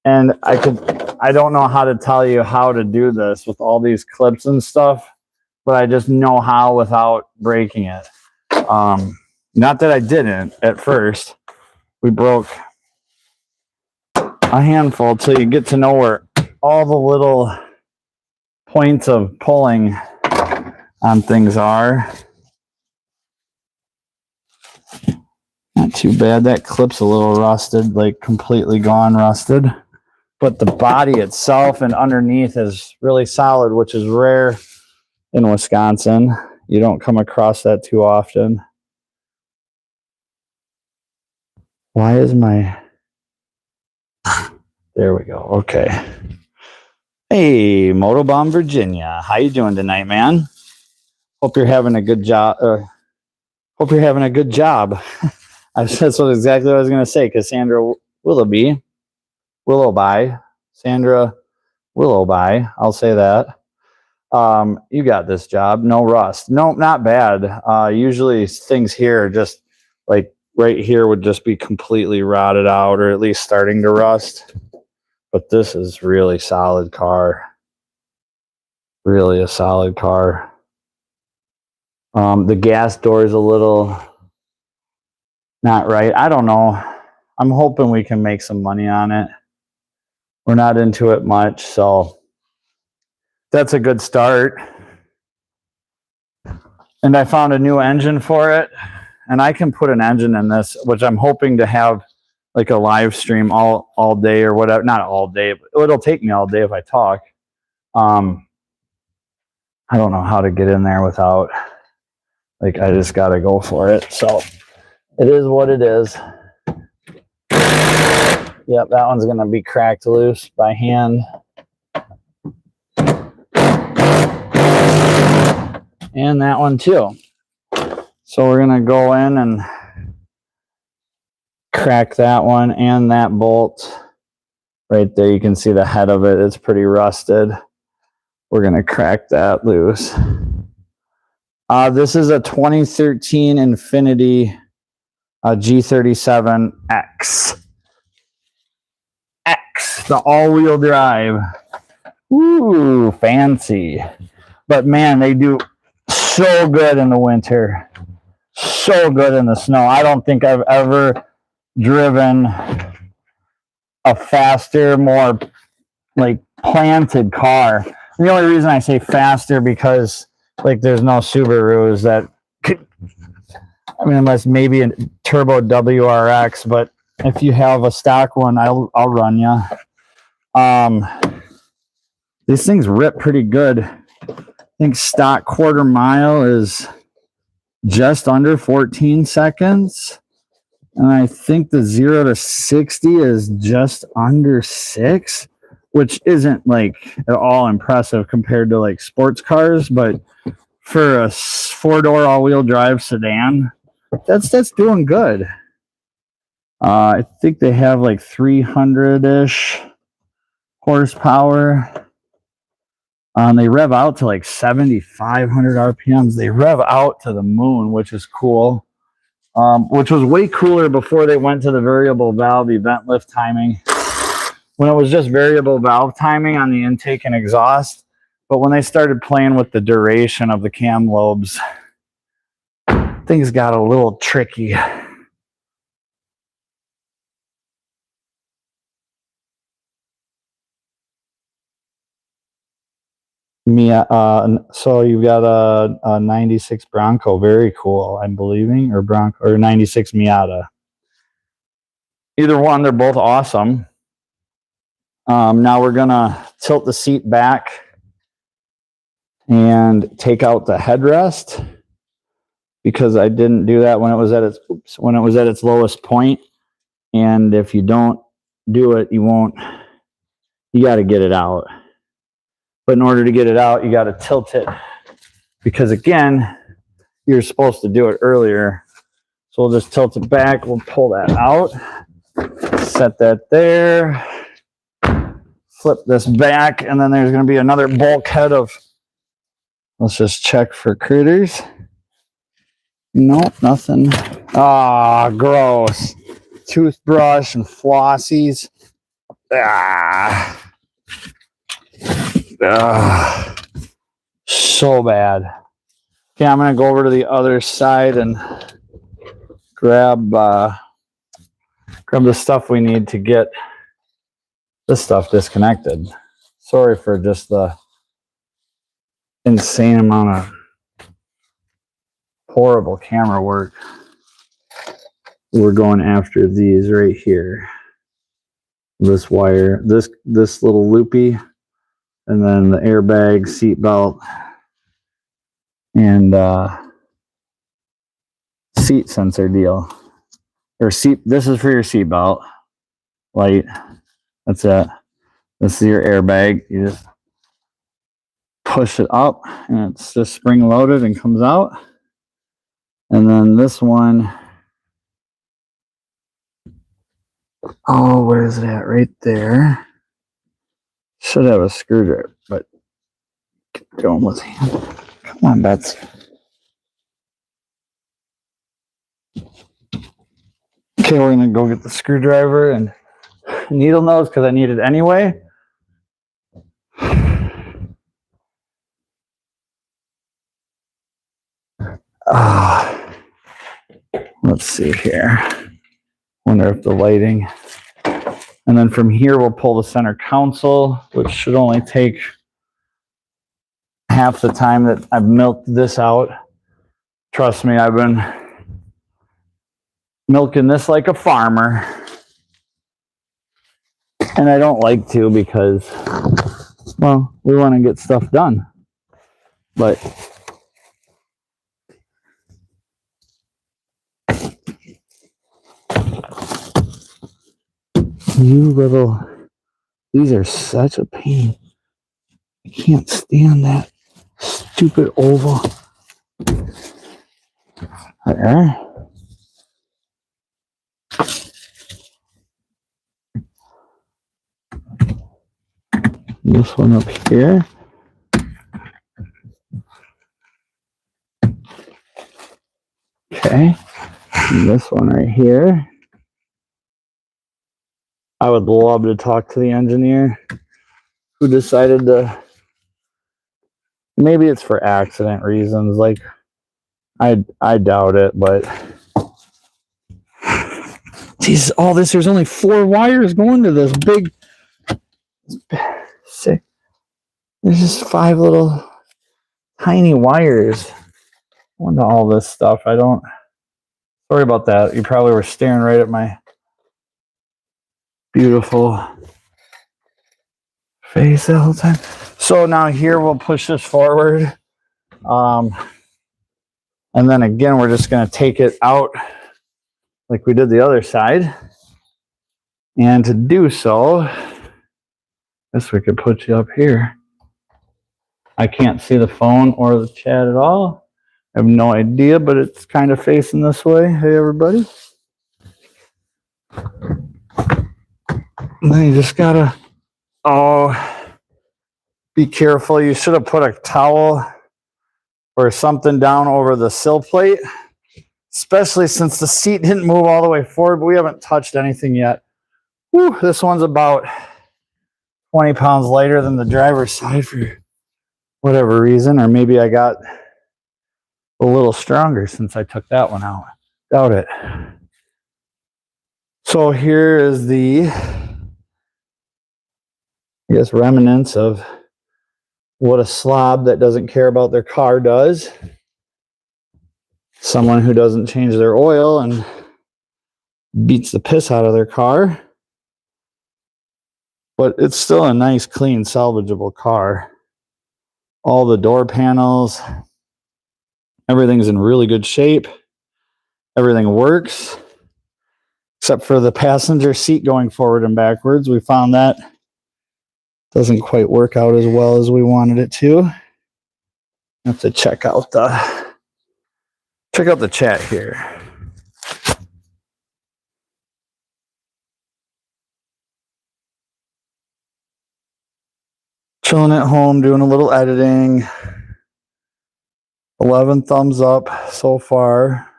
And I don't know how to tell you how to do this with all these clips and stuff, but I just know how without breaking it. Not that I didn't at first. We broke a handful till you get to know where all the little points of pulling on things are. Not too bad. That clip's a little rusted, like completely gone rusted. But the body itself and underneath is really solid, which is rare in Wisconsin. You don't come across that too often. Why is my... There we go. Okay. Hey, Motobomb Virginia. How you doing tonight, man? Hope you're having a good job. Hope you're having a good job. That's exactly what I was going to say. Cassandra Willoughby. Sandra Willoughby. I'll say that. You got this job. No rust. No, not bad. Usually things here are just like right here would just be completely rotted out or at least starting to rust. But this is really solid car. Really a solid car. The gas door is a little not right. I don't know. I'm hoping we can make some money on it. We're not into it much, so that's a good start. And I found a new engine for it, and I can put an engine in this, which I'm hoping to have like a live stream all day or whatever. Not all day, but it'll take me all day if I talk. I don't know how to get in there without, like, I just got to go for it. So it is what it is. Yep, that one's going to be cracked loose by hand. And that one too. So we're going to go in and crack that one and that bolt. Right there, you can see the head of it. It's pretty rusted. We're going to crack that loose. This is a 2013 Infiniti G37 X. The all-wheel drive. Ooh, fancy. But man, they do so good in the winter. So good in the snow. I don't think I've ever driven a faster, more like planted car. The only reason I say faster because like there's no Subarus that could, I mean, unless maybe a turbo WRX, but if you have a stock one, I'll run you. These things rip pretty good. I think stock quarter mile is just under 14 seconds. And I think the 0 to 60 is just under 6, which isn't like at all impressive compared to like sports cars, but for a 4-door all-wheel drive sedan, that's doing good. I think they have like 300-ish horsepower. They rev out to like 7,500 RPMs. They rev out to the moon, which is cool. Which was way cooler before they went to the variable valve event lift timing. When it was just variable valve timing on the intake and exhaust. But when they started playing with the duration of the cam lobes, things got a little tricky. So you've got a 96 Bronco, very cool, I'm believing, or Bronco, or 96 Miata. Either one, they're both awesome. Now we're gonna tilt the seat back and take out the headrest because I didn't do that when it was at its lowest point. And if you don't do it, you got to get it out. But in order to get it out, you got to tilt it because, again, you're supposed to do it earlier. So we'll just tilt it back. We'll pull that out, set that there, flip this back, and then there's going to be another bulkhead of, let's just check for critters. Nope, nothing. Ah, gross. Toothbrush and flossies. So bad. Okay, I'm gonna go over to the other side and grab the stuff we need to get this stuff disconnected. Sorry for just the insane amount of horrible camera work. We're going after these right here. This wire, this little loopy, and then the airbag, seat belt, and seat sensor deal. Or seat. This is for your seat belt light. That's it. This is your airbag. You just push it up, and it's just spring loaded and comes out. And then this one, oh, where is it at? Right there. Should have a screwdriver, but going with hand. Come on, Betsy. Okay, we're gonna go get the screwdriver and needle nose because I need it anyway. Let's see here. Wonder if the lighting. And then from here, we'll pull the center console, which should only take half the time that I've milked this out. Trust me, I've been milking this like a farmer. And I don't like to because, well, we want to get stuff done. But you little, these are such a pain. I can't stand that stupid oval. There. This one up here. Okay. And this one right here. I would love to talk to the engineer who decided to, maybe it's for accident reasons, like I doubt it, but Jesus, all this, there's only 4 wires going to this big, sick. There's just 5 little tiny wires going to all this stuff. Sorry about that. You probably were staring right at my beautiful face the whole time. So now here we'll push this forward. And then again, we're just going to take it out like we did the other side. And to do so, I guess we could put you up here. I can't see the phone or the chat at all. I have no idea, but it's kind of facing this way. Hey, everybody. And then you just gotta, be careful. You should have put a towel or something down over the sill plate, especially since the seat didn't move all the way forward, but we haven't touched anything yet. Whew, this one's about 20 pounds lighter than the driver's side for whatever reason, or maybe I got a little stronger since I took that one out. Doubt it. So here is the, I guess, remnants of what a slob that doesn't care about their car does. Someone who doesn't change their oil and beats the piss out of their car. But it's still a nice, clean, salvageable car. All the door panels, everything's in really good shape. Everything works, except for the passenger seat going forward and backwards. We found that doesn't quite work out as well as we wanted it to. Have to check out the chat here. Chilling at home, doing a little editing. 11 thumbs up so far.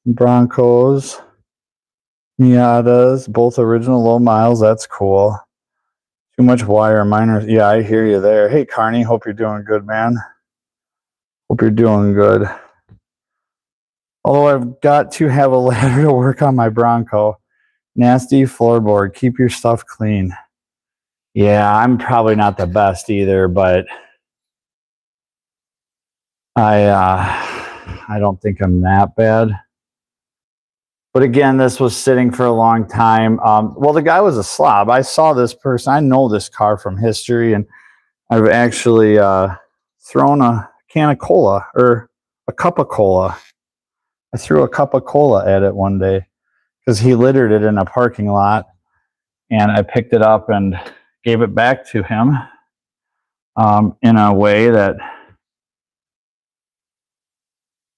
Broncos, Miatas, both original low miles. That's cool. Too much wire, minor. Yeah, I hear you there. Hey, Carney, hope you're doing good, man. Hope you're doing good. Although I've got to have a ladder to work on my Bronco. Nasty floorboard. Keep your stuff clean. Yeah, I'm probably not the best either, but I don't think I'm that bad. But again, this was sitting for a long time. Well, the guy was a slob. I saw this person. I know this car from history, and I've actually thrown a can of cola or a cup of cola. I threw a cup of cola at it one day because he littered it in a parking lot, and I picked it up and gave it back to him in a way that,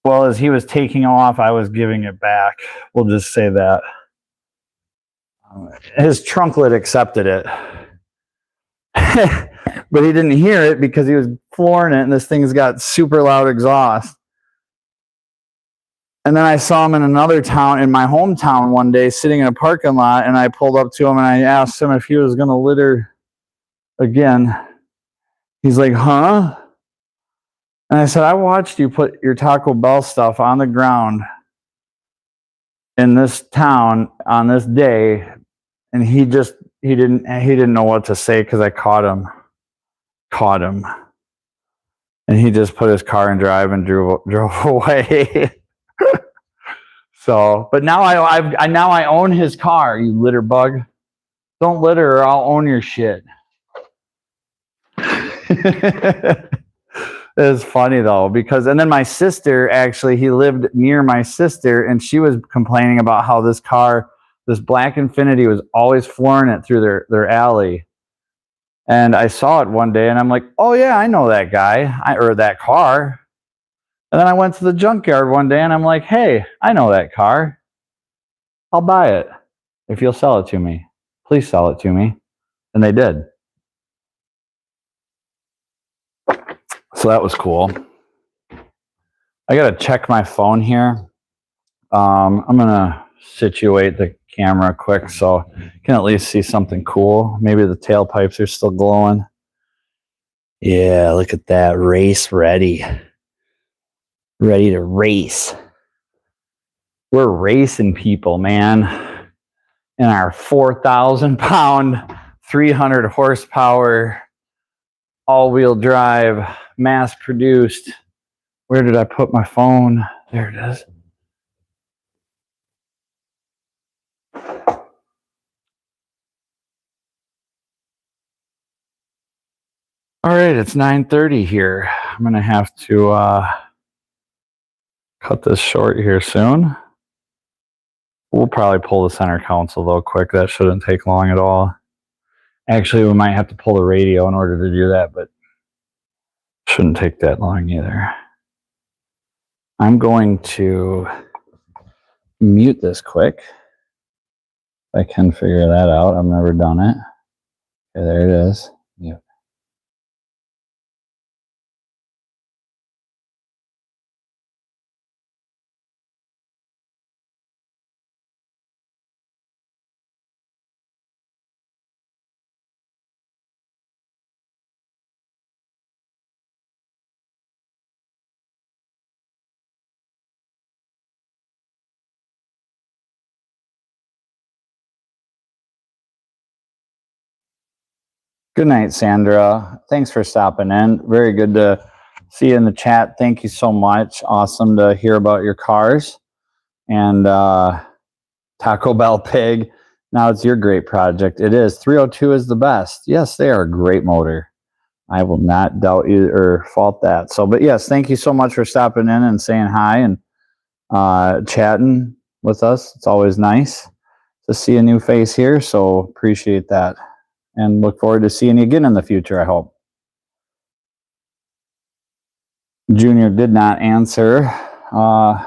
well, as he was taking off, I was giving it back. We'll just say that. His trunk lid accepted it. But he didn't hear it because he was flooring it, and this thing's got super loud exhaust. And then I saw him in another town, in my hometown one day, sitting in a parking lot, and I pulled up to him and I asked him if he was going to litter again. He's like, huh? And I said, I watched you put your Taco Bell stuff on the ground in this town on this day, and he didn't know what to say because I caught him, and he just put his car in drive and drove away. So, but now I own his car. You litter bug, don't litter or I'll own your shit. It's funny though, because, and then my sister, actually, he lived near my sister, and she was complaining about how this car, this black Infiniti, was always flooring it through their alley. And I saw it one day and I'm like, oh yeah, I know that guy, or that car. And then I went to the junkyard one day and I'm like, hey, I know that car. I'll buy it if you'll sell it to me. Please sell it to me. And they did. So that was cool. I got to check my phone here. I'm going to situate the camera quick so you can at least see something cool. Maybe the tailpipes are still glowing. Yeah, look at that. Race ready. Ready to race. We're racing people, man. In our 4,000 pound, 300 horsepower, all-wheel drive, mass-produced. Where did I put my phone? There it is. All right, it's 9:30 here. I'm going to have to cut this short here soon. We'll probably pull the center console, though, quick. That shouldn't take long at all. Actually, we might have to pull the radio in order to do that, but shouldn't take that long either. I'm going to mute this quick. If I can figure that out. I've never done it. Okay, there it is. Mute. Good night, Sandra. Thanks for stopping in. Very good to see you in the chat. Thank you so much. Awesome to hear about your cars. And Taco Bell Pig, now it's your great project. It is. 302 is the best. Yes, they are a great motor. I will not doubt you or fault that. So, but yes, thank you so much for stopping in and saying hi and chatting with us. It's always nice to see a new face here. So appreciate that. And look forward to seeing you again in the future, I hope. Junior did not answer. So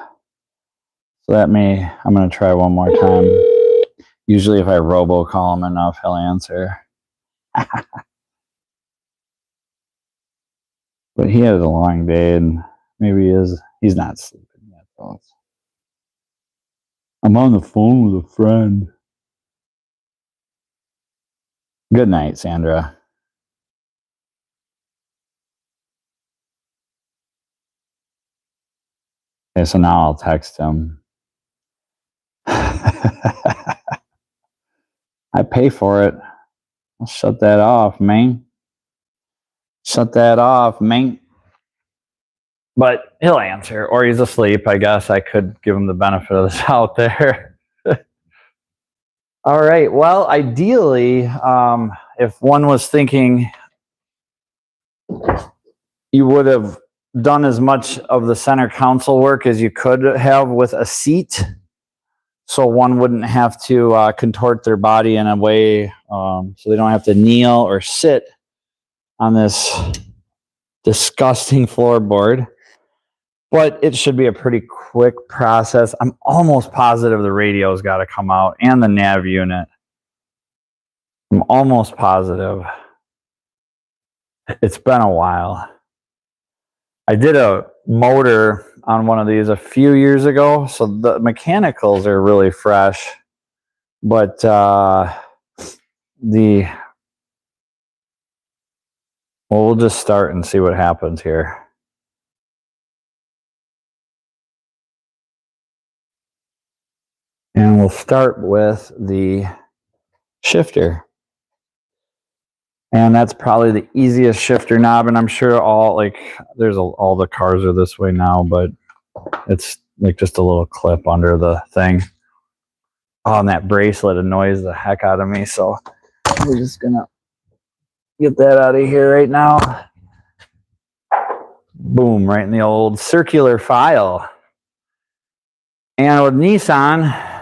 that I'm going to try one more time. Usually if I robocall him enough, he'll answer. But he had a long day, and maybe he's not sleeping yet, though. I'm on the phone with a friend. Good night, Sandra. Okay, so now I'll text him. I pay for it. I'll shut that off, man. Shut that off, man. But he'll answer, or he's asleep. I guess I could give him the benefit of this out there. All right. Well, ideally, if one was thinking you would have done as much of the center console work as you could have with a seat, so one wouldn't have to contort their body in a way, so they don't have to kneel or sit on this disgusting floorboard. But it should be a pretty quick process. I'm almost positive the radio's got to come out and the nav unit. I'm almost positive. It's been a while. I did a motor on one of these a few years ago, so the mechanicals are really fresh. But we'll just start and see what happens here. And we'll start with the shifter. And that's probably the easiest shifter knob. And I'm sure all the cars are this way now, but it's like just a little clip under the thing. Oh, and that bracelet annoys the heck out of me. So we're just gonna get that out of here right now. Boom, right in the old circular file. And with Nissan,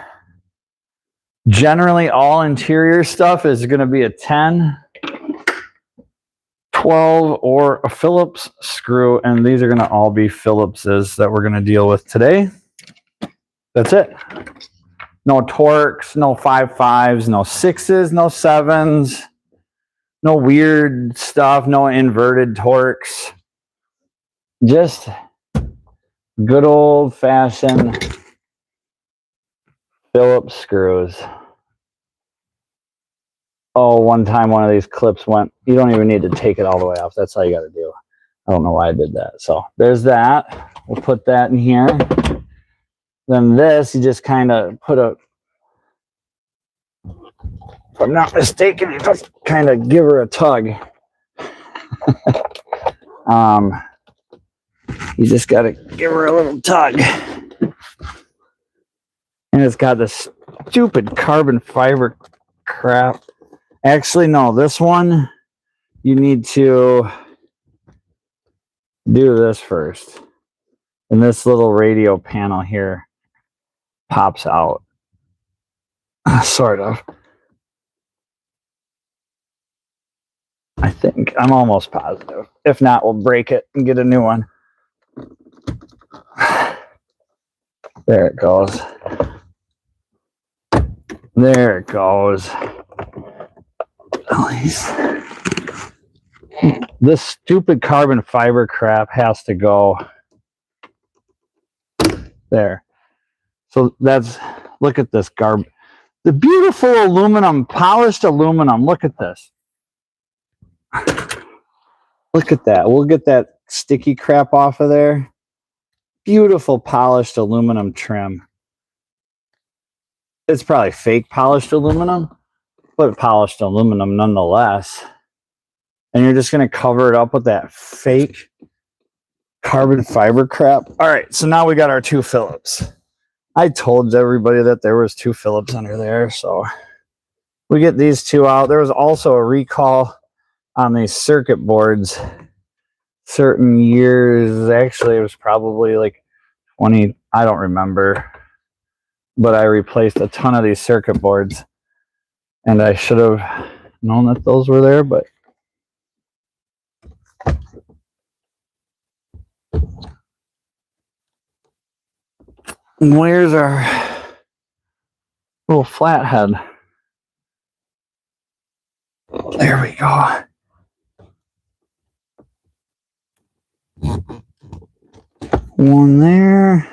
generally all interior stuff is going to be a 10, 12, or a Phillips screw. And these are going to all be Phillipses that we're going to deal with today. That's it. No Torx, no 5.5s, no 6s, no 7s, no weird stuff, no inverted Torx. Just good old-fashioned Phillips screws. Oh, one time one of these clips went, you don't even need to take it all the way off. That's all you got to do. I don't know why I did that. So there's that. We'll put that in here. Then this, you just kind of put a, if I'm not mistaken, you just kind of give her a tug. You just got to give her a little tug. And it's got this stupid carbon fiber crap. Actually, no, this one, you need to do this first. And this little radio panel here pops out. Sort of. I think. I'm almost positive. If not, we'll break it and get a new one. There it goes. There it goes. At least this stupid carbon fiber crap has to go there. So that's, look at this garbage. The beautiful aluminum, polished aluminum. Look at this. Look at that. We'll get that sticky crap off of there. Beautiful polished aluminum trim. It's probably fake polished aluminum, but polished aluminum nonetheless. And you're just going to cover it up with that fake carbon fiber crap. All right, so now we got our two Phillips. I told everybody that there was two Phillips under there, so we get these two out. There was also a recall on these circuit boards certain years. Actually, it was probably like 20, I don't remember. But I replaced a ton of these circuit boards. And I should have known that those were there, but where's our little flathead? There we go. One there.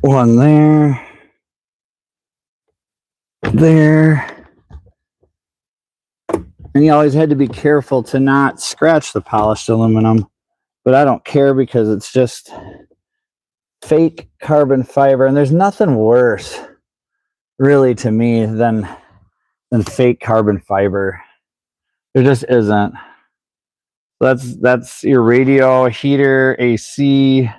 One there. There. And you always had to be careful to not scratch the polished aluminum. But I don't care because it's just fake carbon fiber. And there's nothing worse, really, to me, than than fake carbon fiber. There just isn't. That's your radio, heater, AC,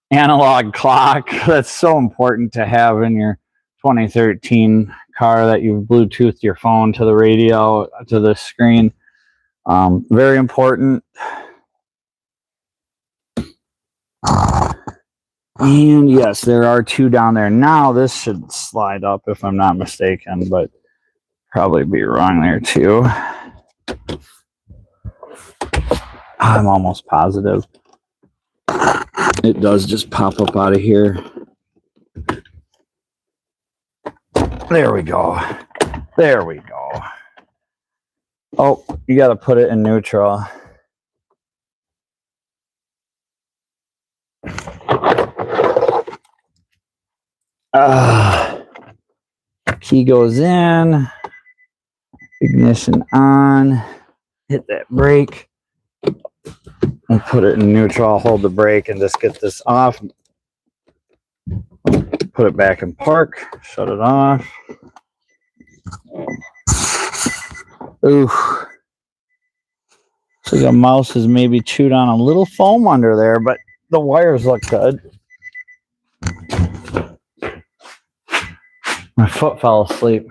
analog clock. That's so important to have in your 2013 car, that you've Bluetoothed your phone to the radio, to the screen. Very important. And yes, there are two down there. Now this should slide up if I'm not mistaken, but probably be wrong there too. I'm almost positive. It does just pop up out of here. There we go. There we go. Oh, you got to put it in neutral. Key goes in. Ignition on. Hit that brake. And put it in neutral. Hold the brake and just get this off. Put it back in park. Shut it off. Ooh. So the mouse has maybe chewed on a little foam under there, but the wires look good. My foot fell asleep.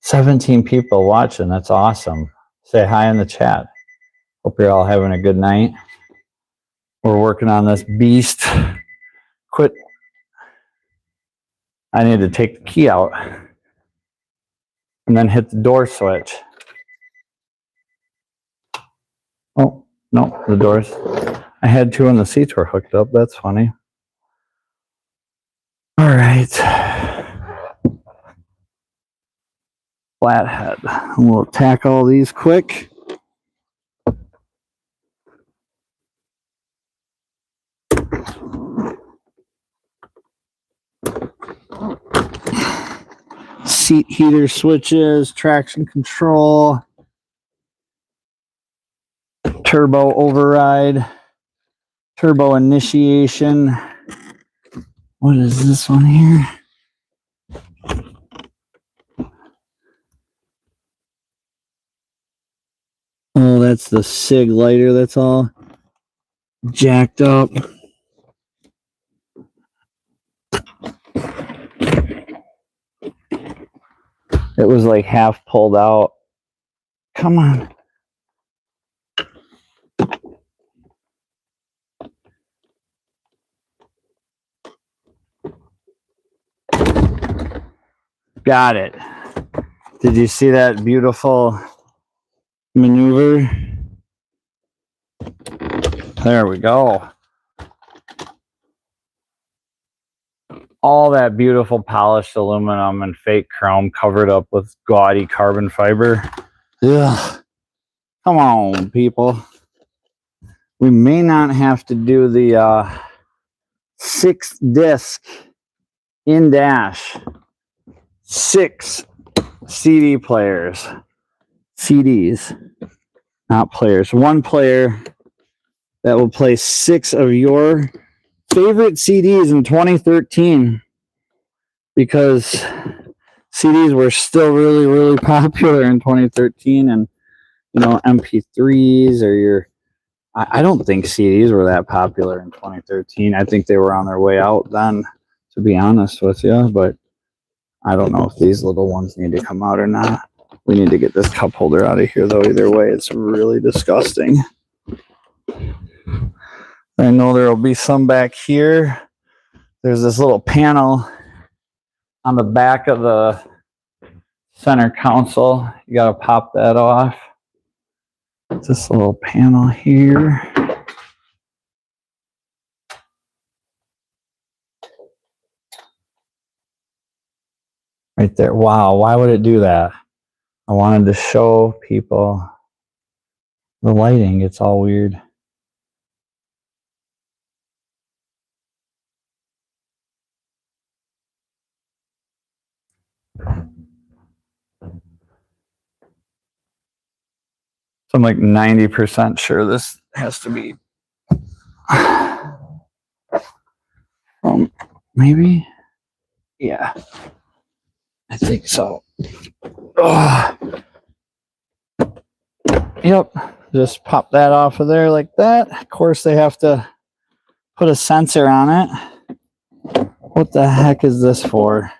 "17 people watching. That's awesome. Say hi in the chat. Hope you're all having a good night. We're working on this beast. Quit. I need to take the key out and then hit the door switch. Oh, no, the doors. I had two and the seats were hooked up. That's funny. All right. Flathead. We'll tack all these quick. Seat heater switches, traction control, turbo override, turbo initiation. What is this one here? Oh, that's the SIG lighter. That's all jacked up. It was like half pulled out. Come on. Got it. Did you see that beautiful maneuver? There we go. All that beautiful polished aluminum and fake chrome covered up with gaudy carbon fiber. Ugh. Come on, people. We may not have to do the 6-disc in-dash 6 CD players. CDs, not players. One player that will play 6 of your favorite CDs in 2013, because CDs were still really, really popular in 2013, and you know, MP3s or your, I don't think CDs were that popular in 2013. I think they were on their way out then, to be honest with you, but I don't know if these little ones need to come out or not. We need to get this cup holder out of here though, either way. It's really disgusting. I know there will be some back here. There's this little panel on the back of the center console. You got to pop that off. This little panel here. Right there. Wow, why would it do that? I wanted to show people the lighting. It's all weird. So I'm like 90% sure this has to be Maybe? Yeah. I think so. Oh. Yep. Just pop that off of there like that. Of course, they have to put a sensor on it. What the heck is this for?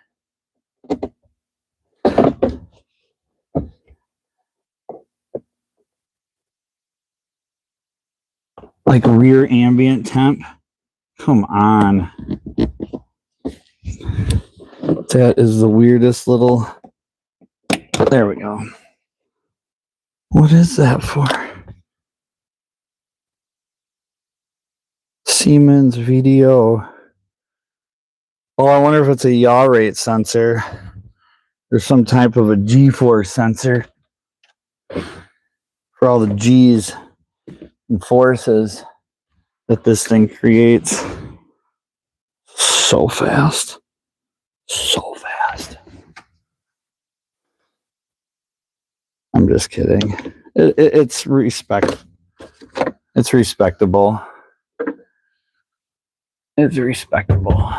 Like rear ambient temp? Come on. That is the weirdest little... There we go. What is that for? Siemens VDO. Oh, I wonder if it's a yaw rate sensor or some type of a G-force sensor for all the G's and forces that this thing creates. So fast. So fast. I'm just kidding. It's It's respectable. It's respectable.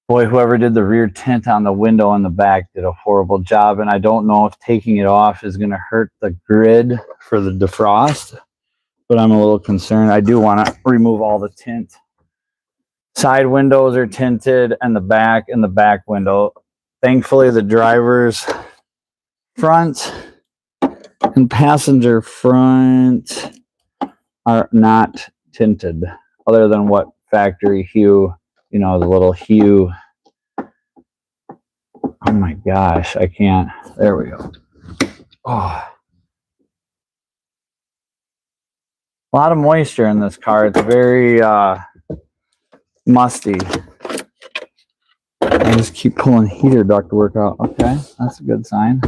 Boy, whoever did the rear tint on the window in the back did a horrible job, and I don't know if taking it off is going to hurt the grid for the defrost, but I'm a little concerned. I do want to remove all the tint. Side windows are tinted, and the back window. Thankfully, the driver's front and passenger front are not tinted, other than what factory hue, you know, the little hue. Oh my gosh, I can't. There we go. Oh. A lot of moisture in this car. It's very musty. I just keep pulling heater duct work out. Okay, that's a good sign.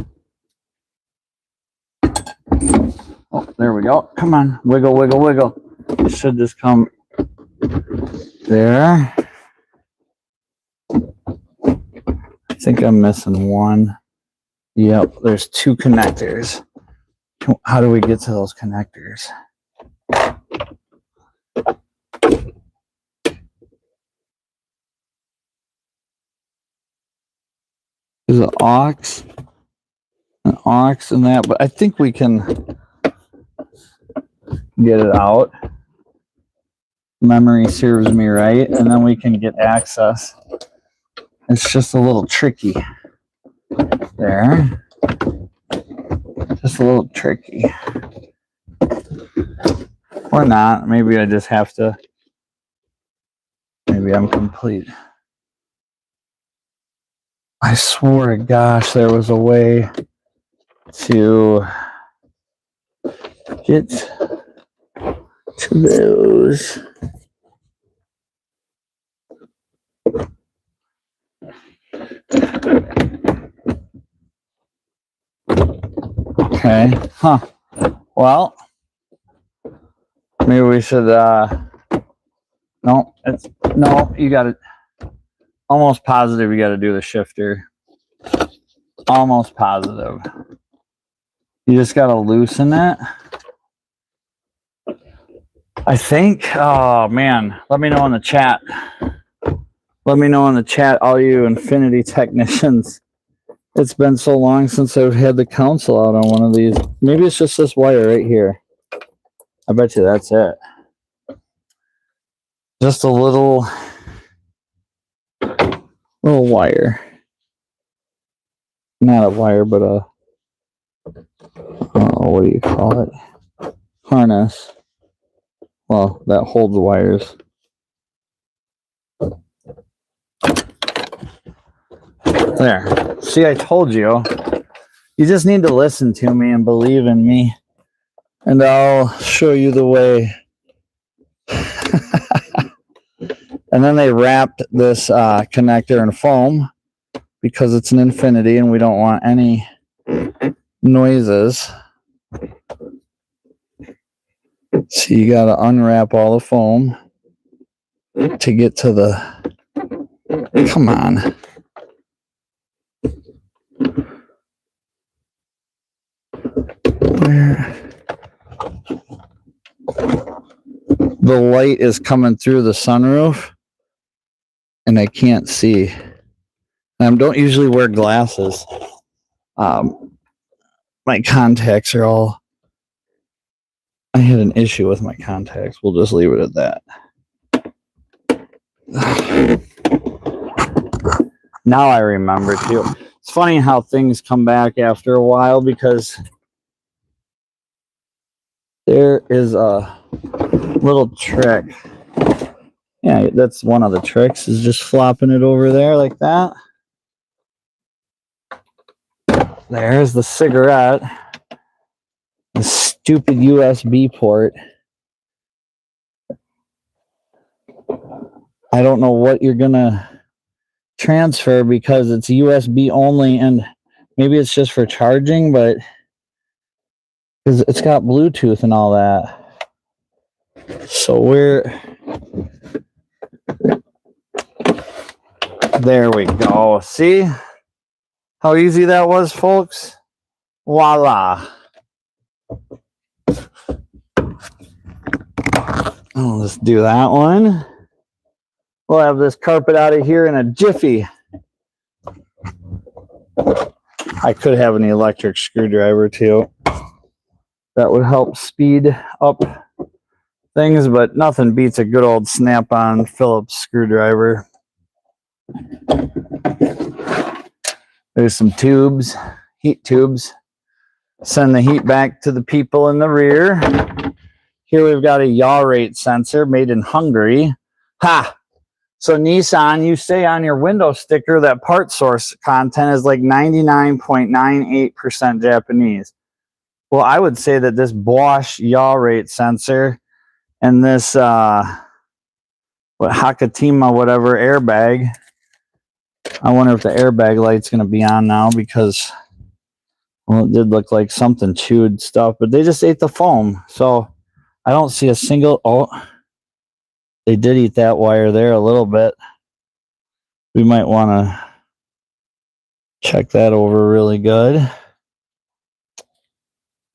Oh, there we go. Come on, wiggle, wiggle, wiggle. It should just come there. I think I'm missing one. Yep, there's two connectors. How do we get to those connectors? There's an aux and that, but I think we can get it out. Memory serves me right, and then we can get access. It's just a little tricky. There. Just a little tricky. Or not. Maybe I just have to. Maybe I'm complete. I swore to gosh there was a way to get to those. Okay. Huh. Well, maybe we should no, you got it. Almost positive you got to do the shifter. Almost positive. You just got to loosen it. I think, oh man, let me know in the chat. Let me know in the chat, all you Infinity technicians. It's been so long since I've had the console out on one of these. Maybe it's just this wire right here. I bet you that's it. Just a little wire. Not a wire, but a, what do you call it? Harness. Well, that holds the wires. There. See, I told you. You just need to listen to me and believe in me. And I'll show you the way. And then they wrapped this connector in foam because it's an Infinity and we don't want any noises. So you got to unwrap all the foam to get to the... Come on. Where? The light is coming through the sunroof. and I can't see. I don't usually wear glasses. My contacts are all... I had an issue with my contacts. We'll just leave it at that. Now I remember too. It's funny how things come back after a while, because there is a little trick. Yeah, that's one of the tricks, is just flopping it over there like that. There's the cigarette. The stupid USB port. I don't know what you're gonna transfer, because it's USB only, and maybe it's just for charging, but because it's got Bluetooth and all that. So there we go. See how easy that was, folks? Voila. I'll just do that one. We'll have this carpet out of here in a jiffy. I could have an electric screwdriver too. That would help speed up things, but nothing beats a good old snap-on Phillips screwdriver. There's some tubes, heat tubes. Send the heat back to the people in the rear. Here we've got a yaw rate sensor made in Hungary. Ha! So Nissan, you say on your window sticker that part source content is like 99.98% Japanese. Well, I would say that this Bosch yaw rate sensor and this Hakatima whatever airbag, I wonder if the airbag light's going to be on now, because, well, it did look like something chewed stuff, but they just ate the foam. So I don't see a single... Oh, they did eat that wire there a little bit. We might want to check that over really good.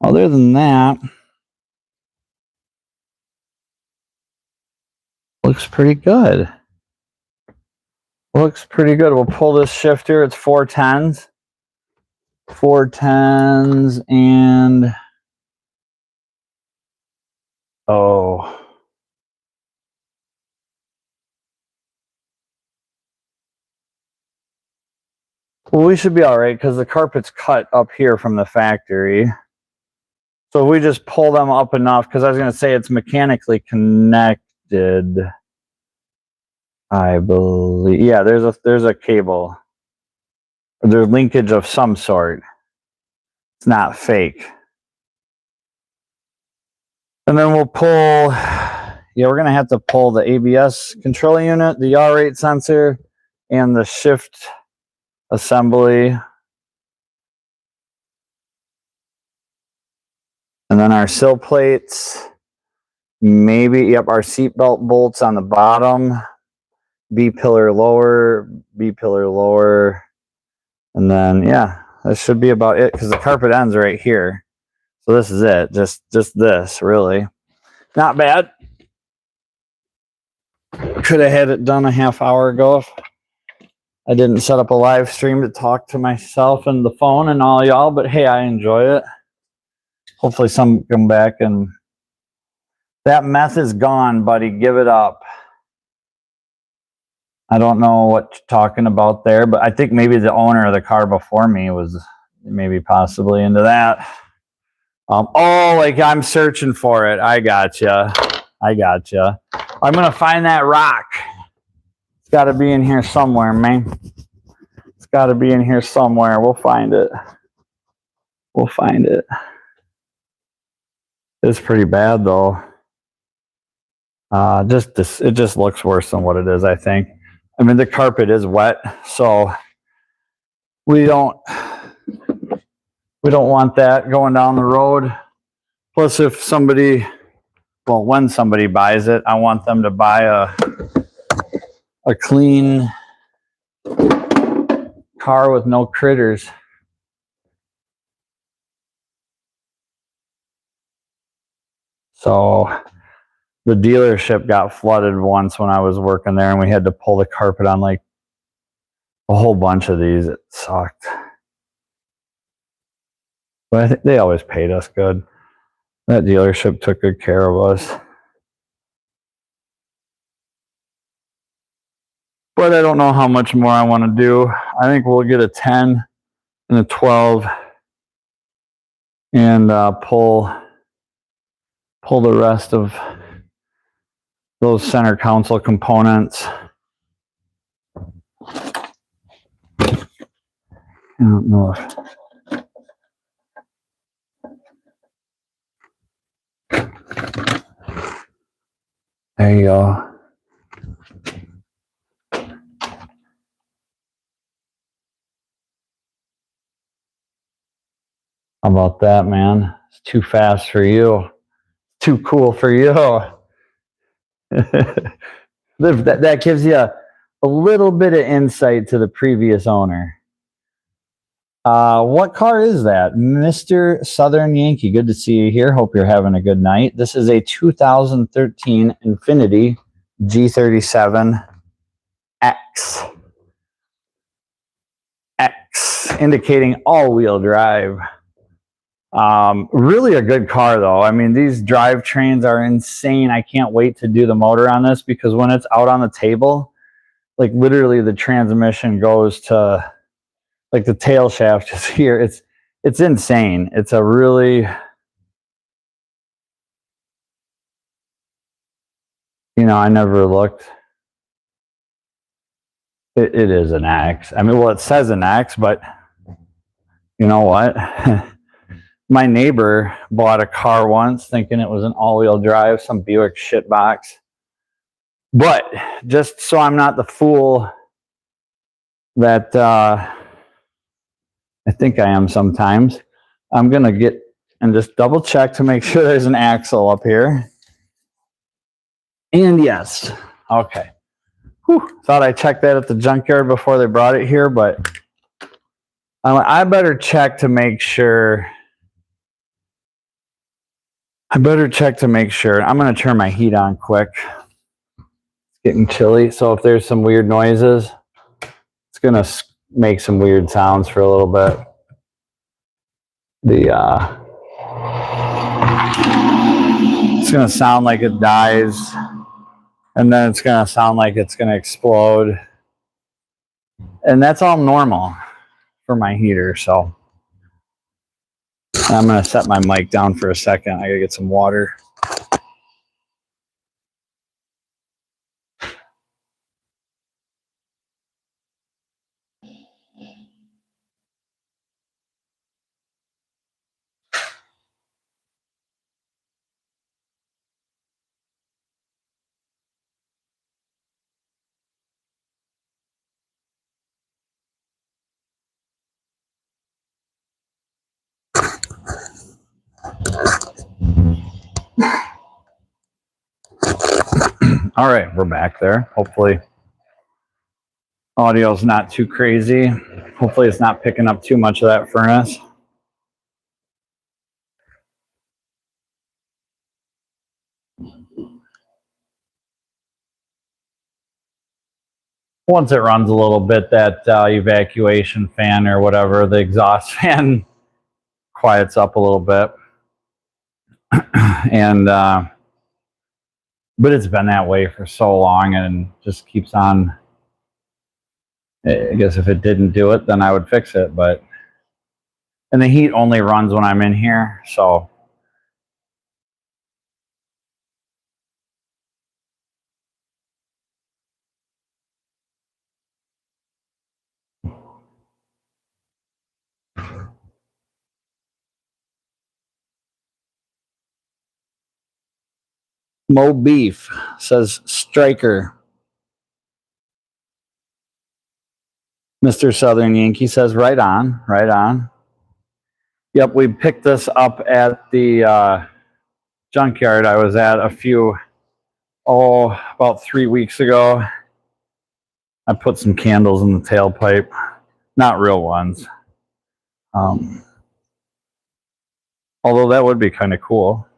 Other than that, looks pretty good. Looks pretty good. We'll pull this shifter. It's 410s. 410s and... Oh... Well, we should be all right, because the carpet's cut up here from the factory. So if we just pull them up enough, because I was going to say it's mechanically connected, I believe. Yeah, there's a cable. There's linkage of some sort. It's not fake. And then we'll pull... Yeah, we're going to have to pull the ABS control unit, the yaw rate sensor, and the shift assembly, and then our sill plates, maybe, yep, our seatbelt bolts on the bottom, B-pillar lower, and then, yeah, that should be about it, because the carpet ends right here. So this is it, just this, really. Not bad. Could have had it done a half hour ago if I didn't set up a live stream to talk to myself and the phone and all y'all, but hey, I enjoy it. Hopefully some come back and... That meth is gone, buddy. Give it up. I don't know what you're talking about there, but I think maybe the owner of the car before me was maybe possibly into that. Oh, like I'm searching for it. I gotcha. I'm going to find that rock. It's got to be in here somewhere, man. It's got to be in here somewhere. We'll find it. It's pretty bad, though. It just looks worse than what it is, I think. I mean, the carpet is wet, so we don't want that going down the road. Plus, if somebody... Well, when somebody buys it, I want them to buy a clean car with no critters. So the dealership got flooded once when I was working there, and we had to pull the carpet on like a whole bunch of these. It sucked. But I think they always paid us good. That dealership took good care of us. But I don't know how much more I want to do. I think we'll get a 10 and a 12 and pull the rest of those center console components. I don't know if there you go. How about that, man? It's too fast for you. Too cool for you. That gives you a little bit of insight to the previous owner. What car is that? Mr. Southern Yankee. Good to see you here. Hope you're having a good night. This is a 2013 Infiniti G37 X. Indicating all-wheel drive. Really a good car, though. I mean, these drivetrains are insane. I can't wait to do the motor on this, because when it's out on the table, like literally the transmission goes to like the tail shaft is here. It's insane. It's a really, you know, I never looked. It is an X. I mean, well, it says an X, but you know what? My neighbor bought a car once thinking it was an all-wheel drive, some Buick shitbox. But just so I'm not the fool that I think I am sometimes, I'm going to get and just double check to make sure there's an axle up here. And yes. Okay. Whew. Thought I checked that at the junkyard before they brought it here, but I better check to make sure. I'm going to turn my heat on quick. It's getting chilly, so if there's some weird noises, it's going to make some weird sounds for a little bit. It's going to sound like it dies, and then it's going to sound like it's going to explode. And that's all normal for my heater, so I'm going to set my mic down for a second. I got to get some water. All right, we're back there. Hopefully audio's not too crazy. Hopefully it's not picking up too much of that furnace. Once it runs a little bit, that evacuation fan or whatever, the exhaust fan quiets up a little bit. And but it's been that way for so long and just keeps on. I guess if it didn't do it, then I would fix it. But and the heat only runs when I'm in here, so Mo Beef says Striker. Mr. Southern Yankee says right on, right on. Yep, we picked this up at the junkyard I was at about 3 weeks ago. I put some candles in the tailpipe, not real ones. Although that would be kind of cool.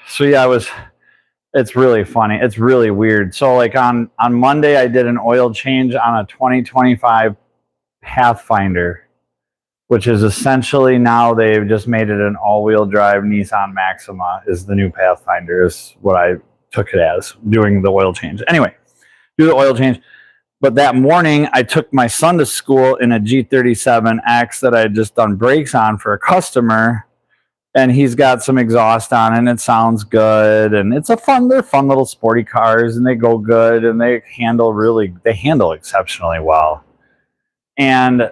So yeah, it's really funny. It's really weird. So like on Monday, I did an oil change on a 2025 Pathfinder, which is essentially now they've just made it an all-wheel drive Nissan Maxima is the new Pathfinder is what I took it as, doing the oil change. Anyway, do the oil change. But that morning, I took my son to school in a G37X that I had just done brakes on for a customer. And he's got some exhaust on it, and it sounds good. And it's they're fun little sporty cars, and they go good, and they handle exceptionally well. And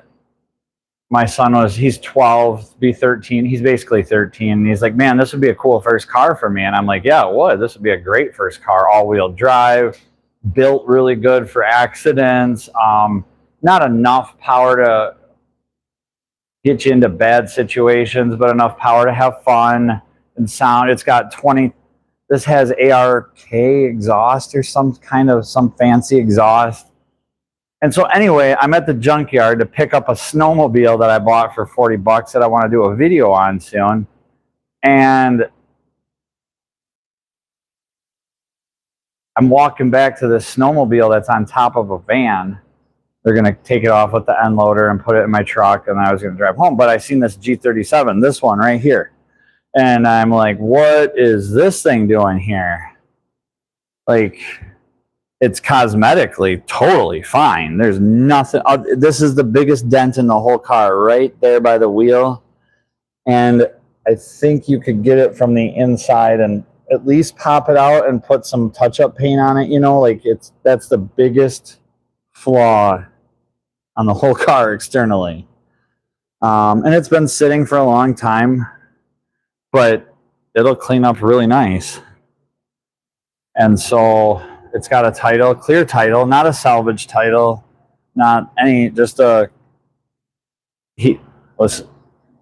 my son he's 12, be 13. He's basically 13. And he's like, man, this would be a cool first car for me. And I'm like, yeah, it would. This would be a great first car, all-wheel drive, built really good for accidents. Not enough power to get you into bad situations, but enough power to have fun and sound. It's got this has ARK exhaust or some fancy exhaust. And so anyway, I'm at the junkyard to pick up a snowmobile that I bought for $40 that I want to do a video on soon. And I'm walking back to this snowmobile that's on top of a van. They're going to take it off with the end loader and put it in my truck, and I was going to drive home. But I seen this G37, this one right here. And I'm like, what is this thing doing here? Like, it's cosmetically totally fine. There's nothing. This is the biggest dent in the whole car right there by the wheel. And I think you could get it from the inside and at least pop it out and put some touch-up paint on it. You know, like that's the biggest flaw on the whole car externally. And it's been sitting for a long time, but it'll clean up really nice. And so it's got a title, clear title, not a salvage title, not any, just let's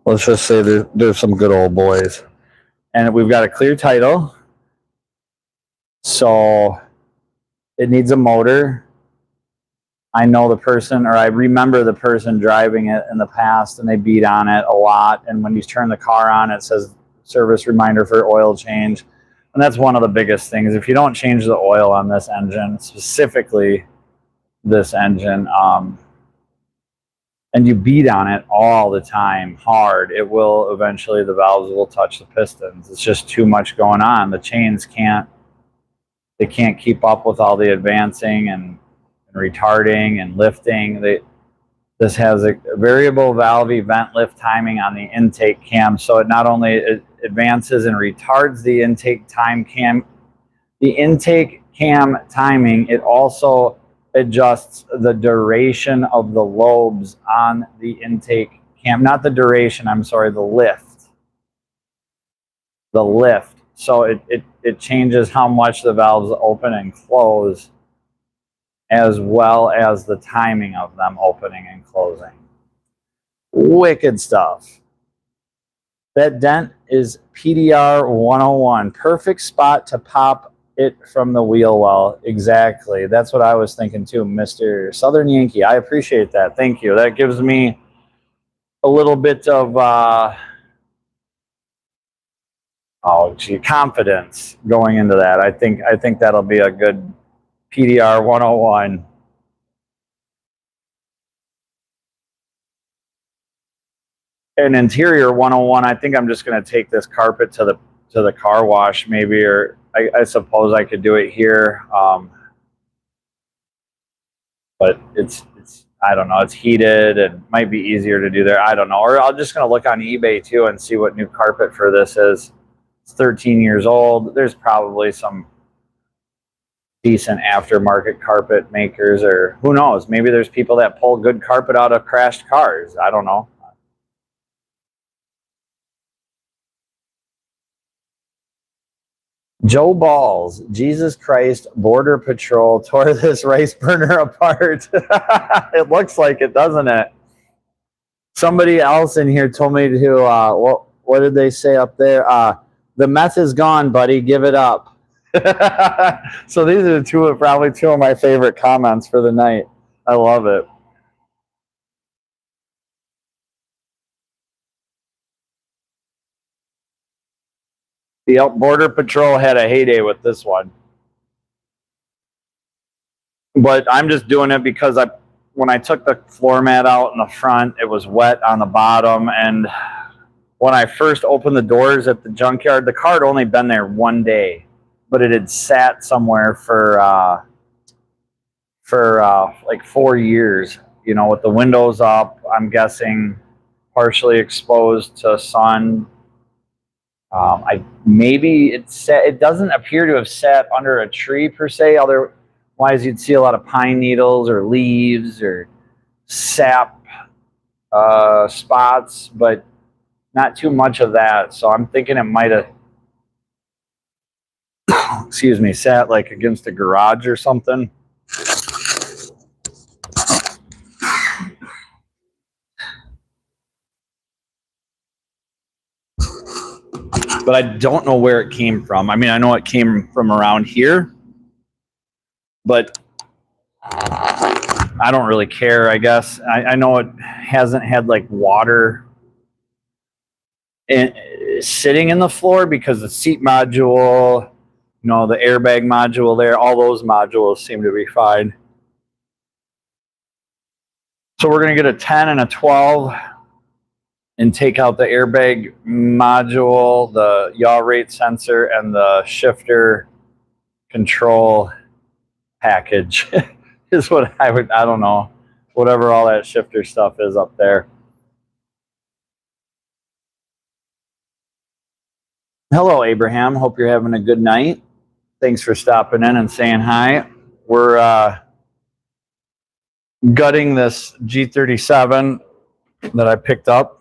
just say there's some good old boys. And we've got a clear title. So it needs a motor. I know the person, or I remember the person driving it in the past, and they beat on it a lot. And when you turn the car on, it says service reminder for oil change. And that's one of the biggest things. If you don't change the oil on this engine, specifically this engine, and you beat on it all the time hard, it will eventually, the valves will touch the pistons. It's just too much going on. The chains can't keep up with all the advancing and retarding and lifting. This has a variable valve event lift timing on the intake cam, so it not only advances and retards the intake cam timing, it also adjusts the duration of the lobes on the intake cam. Not the duration, I'm sorry, the lift. So it changes how much the valves open and close, as well as the timing of them opening and closing. Wicked stuff. That dent is PDR 101. Perfect spot to pop it from the wheel well. Exactly. That's what I was thinking too, Mr. Southern Yankee. I appreciate that. Thank you. That gives me a little bit of confidence going into that. I think that'll be a good PDR 101. An interior 101. I think I'm just going to take this carpet to the car wash maybe, or I suppose I could do it here. But it's I don't know, it's heated and might be easier to do there. I don't know. Or I'm just going to look on eBay too and see what new carpet for this is. It's 13 years old. There's probably some decent aftermarket carpet makers, or who knows, maybe there's people that pull good carpet out of crashed cars. I don't know. Joe Balls, Jesus Christ, Border Patrol tore this rice burner apart. It looks like it, doesn't it? Somebody else in here told me to, what did they say up there? The meth is gone, buddy, give it up. So these are probably two of my favorite comments for the night. I love it. Yep, Border Patrol had a heyday with this one. But I'm just doing it because when I took the floor mat out in the front, it was wet on the bottom. And when I first opened the doors at the junkyard, the car had only been there one day, but it had sat somewhere for like 4 years, you know, with the windows up, I'm guessing partially exposed to sun. Maybe it doesn't appear to have sat under a tree per se. Otherwise, you'd see a lot of pine needles or leaves or sap spots, but not too much of that. So I'm thinking it might have, excuse me, sat like against a garage or something. But I don't know where it came from. I mean, I know it came from around here, but I don't really care, I guess. I know it hasn't had like water sitting in the floor because the seat module, you know, the airbag module there, all those modules seem to be fine. So we're going to get a 10 and a 12 and take out the airbag module, the yaw rate sensor, and the shifter control package is what I don't know, whatever all that shifter stuff is up there. Hello, Abraham. Hope you're having a good night. Thanks for stopping in and saying hi. We're gutting this G37 that I picked up.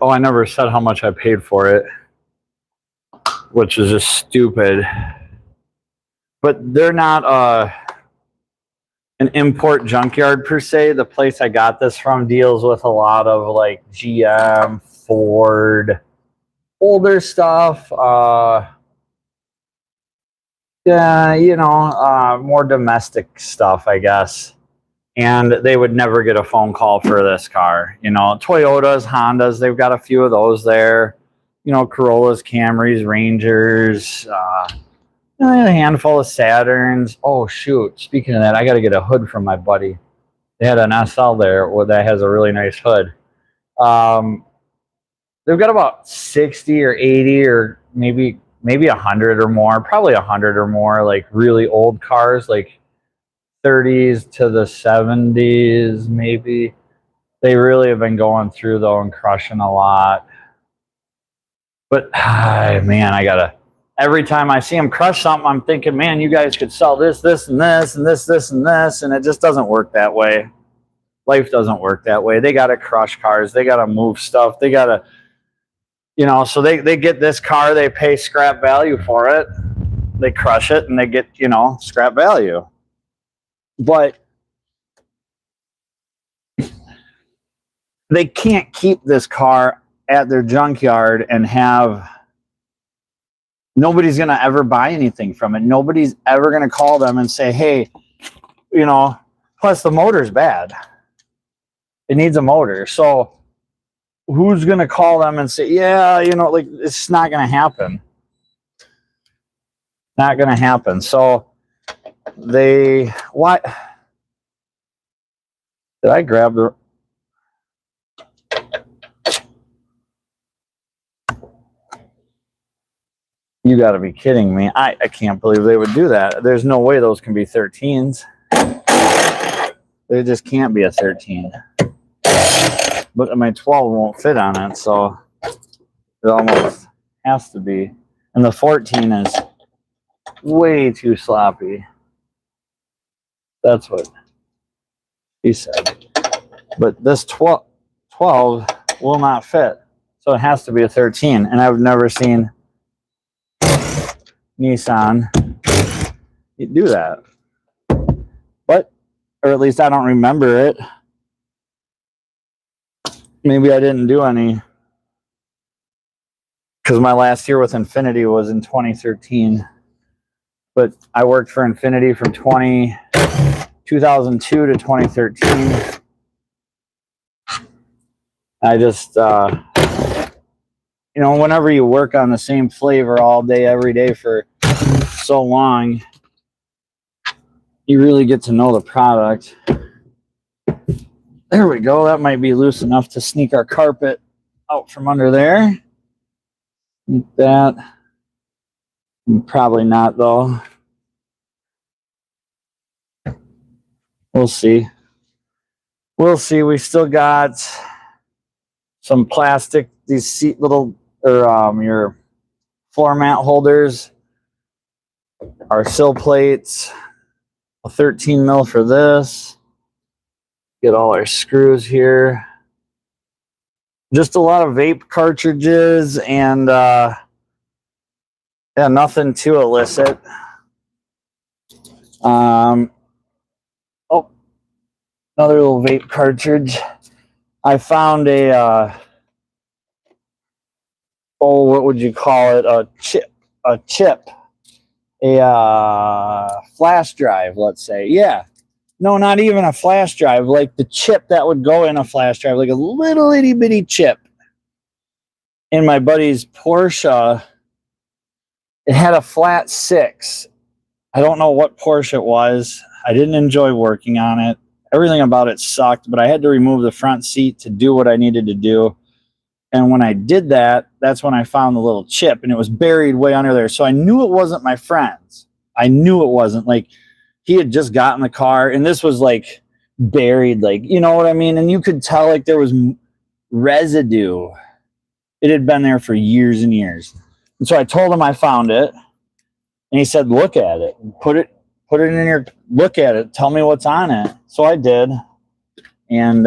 Oh, I never said how much I paid for it, which is just stupid. But they're not an import junkyard per se. The place I got this from deals with a lot of like GM, Ford, older stuff. Yeah, you know, more domestic stuff, I guess. And they would never get a phone call for this car. You know, Toyotas, Hondas, they've got a few of those there. You know, Corollas, Camrys, Rangers, a handful of Saturns. Oh, shoot. Speaking of that, I got to get a hood from my buddy. They had an SL there that has a really nice hood. They've got about 60 or 80 or maybe 100 or more, probably 100 or more, like really old cars, like 30s to the 70s, maybe. They really have been going through though and crushing a lot. But man, every time I see them crush something, I'm thinking, man, you guys could sell this, this, and this, and this, this, and this, and it just doesn't work that way. Life doesn't work that way. They got to crush cars. They got to move stuff. They got to, you know, so they get this car, they pay scrap value for it. They crush it, and they get, you know, scrap value. But they can't keep this car at their junkyard and have, nobody's going to ever buy anything from it. Nobody's ever going to call them and say, hey, you know, plus the motor's bad. It needs a motor. So who's going to call them and say, yeah, you know, like it's not going to happen. Not going to happen. So what? Did I grab the... You got to be kidding me. I can't believe they would do that. There's no way those can be 13s. There just can't be a 13. But my 12 won't fit on it, so it almost has to be. And the 14 is way too sloppy. That's what he said. But this 12 will not fit. So it has to be a 13. And I've never seen Nissan do that. But, or at least I don't remember it. Maybe I didn't do any. Because my last year with Infiniti was in 2013. But I worked for Infiniti from 2002 to 2013. I just, you know, whenever you work on the same flavor all day, every day for so long, you really get to know the product. There we go. That might be loose enough to sneak our carpet out from under there. Like that. Probably not, though. We'll see. We'll see. We still got some plastic, these seat little, or your floor mat holders, our sill plates, a 13 mil for this. Get all our screws here. Just a lot of vape cartridges and yeah, nothing too illicit. Oh, another little vape cartridge. I found a oh, what would you call it? A chip, a flash drive, let's say. Yeah, no, not even a flash drive, like the chip that would go in a flash drive, like a little itty bitty chip. In my buddy's Porsche, it had a flat 6. I don't know what Porsche it was. I didn't enjoy working on it. Everything about it sucked, but I had to remove the front seat to do what I needed to do. And when I did that, that's when I found the little chip, and it was buried way under there. So I knew it wasn't my friend's. I knew it wasn't. Like, he had just gotten the car, and this was like buried, like, you know what I mean? And you could tell like there was residue. It had been there for years and years. And so I told him I found it, and he said, look at it, put it in your, look at it, tell me what's on it. So I did. And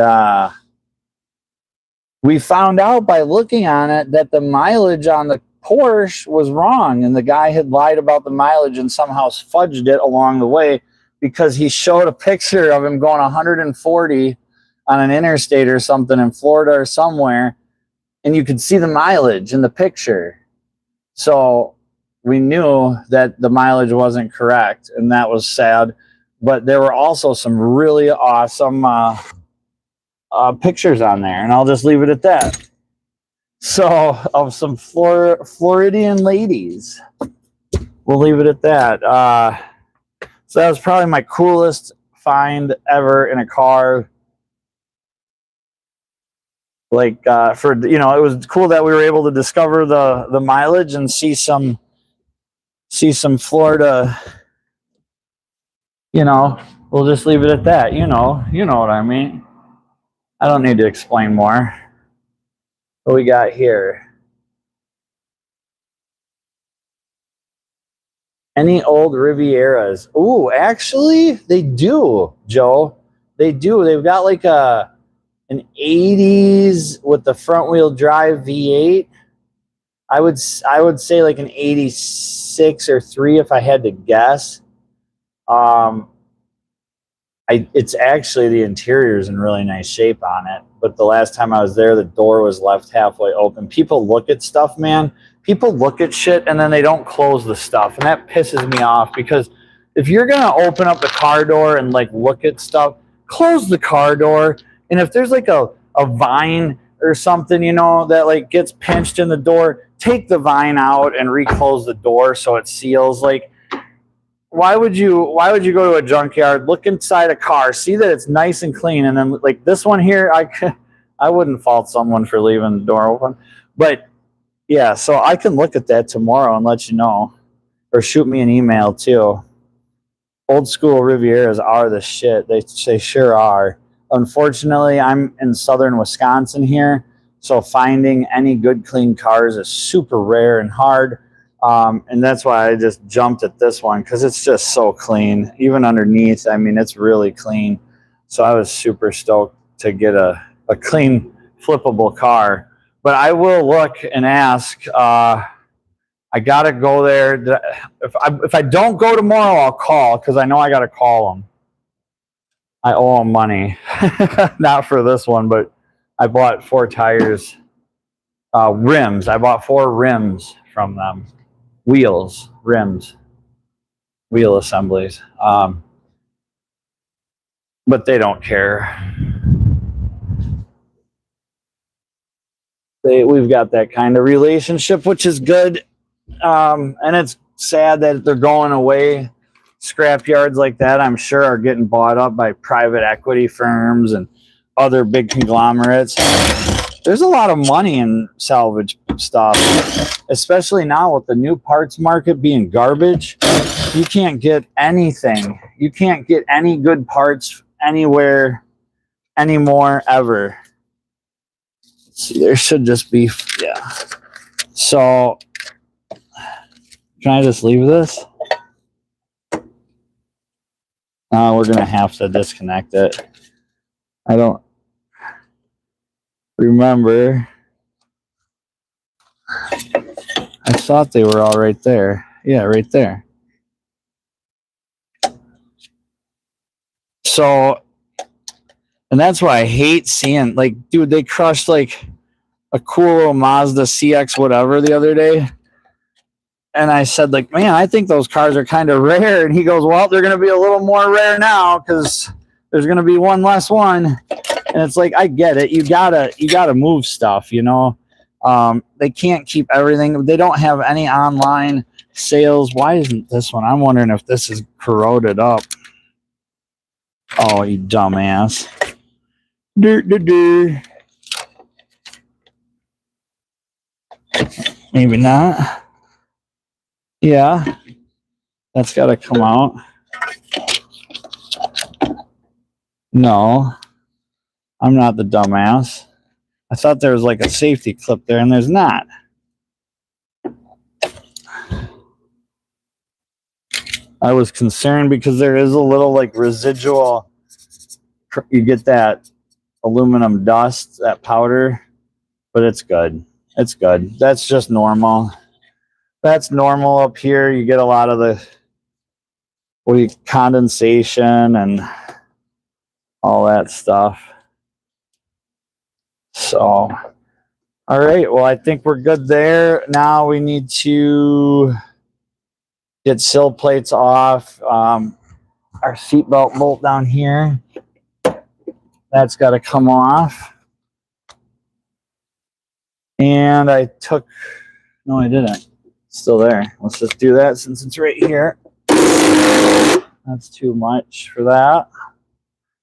we found out by looking on it that the mileage on the Porsche was wrong, and the guy had lied about the mileage and somehow fudged it along the way, because he showed a picture of him going 140 on an interstate or something in Florida or somewhere, and you could see the mileage in the picture. So we knew that the mileage wasn't correct, and that was sad. But there were also some really awesome pictures on there, and I'll just leave it at that. So, of some Floridian ladies. We'll leave it at that. So that was probably my coolest find ever in a car. Like, for, you know, it was cool that we were able to discover the mileage and see some Florida, you know. We'll just leave it at that. You know what I mean. I don't need to explain more. What we got here? Any old Rivieras? Ooh, actually, they do, Joe. They do. They've got like an 80s with the front wheel drive V8. I would say like an 86 or 3 if I had to guess. It's actually, the interior is in really nice shape on it, but the last time I was there, the door was left halfway open. People look at stuff, man. People look at shit and then they don't close the stuff, and that pisses me off, because if you're gonna open up the car door and like look at stuff, close the car door. And if there's like a vine or something, you know, that like gets pinched in the door, take the vine out and reclose the door so it seals. Like, why would you go to a junkyard, look inside a car, see that it's nice and clean, and then like this one here, I wouldn't fault someone for leaving the door open. But yeah, so I can look at that tomorrow and let you know, or shoot me an email too. Old school Rivieras are the shit. They sure are. Unfortunately, I'm in southern Wisconsin here, so finding any good clean cars is super rare and hard. And that's why I just jumped at this one, because it's just so clean. Even underneath, I mean, it's really clean. So I was super stoked to get a clean, flippable car. But I will look and ask. I got to go there. If I don't go tomorrow, I'll call, because I know I got to call them. I owe them money. Not for this one, but I bought 4 tires. Rims. I bought 4 rims from them. Wheels, rims, wheel assemblies. But they don't care. we've got that kind of relationship, which is good. And it's sad that they're going away. Scrap yards like that, I'm sure, are getting bought up by private equity firms and other big conglomerates. There's a lot of money in salvage stuff, especially now with the new parts market being garbage. You can't get anything. You can't get any good parts anywhere anymore ever. Let's see, there should just be, yeah. So, can I just leave this? We're going to have to disconnect it. I don't remember. I thought they were all right there. Yeah, right there. So, and that's why I hate seeing, like, dude, they crushed like a cool little Mazda CX whatever the other day. And I said, like, man, I think those cars are kind of rare. And he goes, well, they're going to be a little more rare now because there's going to be one less one. And it's like, I get it. You gotta move stuff, you know. They can't keep everything. They don't have any online sales. Why isn't this one? I'm wondering if this is corroded up. Oh, you dumbass. Maybe not. Yeah, that's got to come out. No, I'm not the dumbass. I thought there was like a safety clip there, and there's not. I was concerned because there is a little like residual. You get that aluminum dust, that powder, but it's good. It's good. That's just normal. That's normal up here. You get a lot of the condensation and all that stuff. So, all right. Well, I think we're good there. Now we need to get sill plates off. Our seatbelt bolt down here, that's got to come off. And I took, no, I didn't. It's still there. Let's just do that since it's right here. That's too much for that.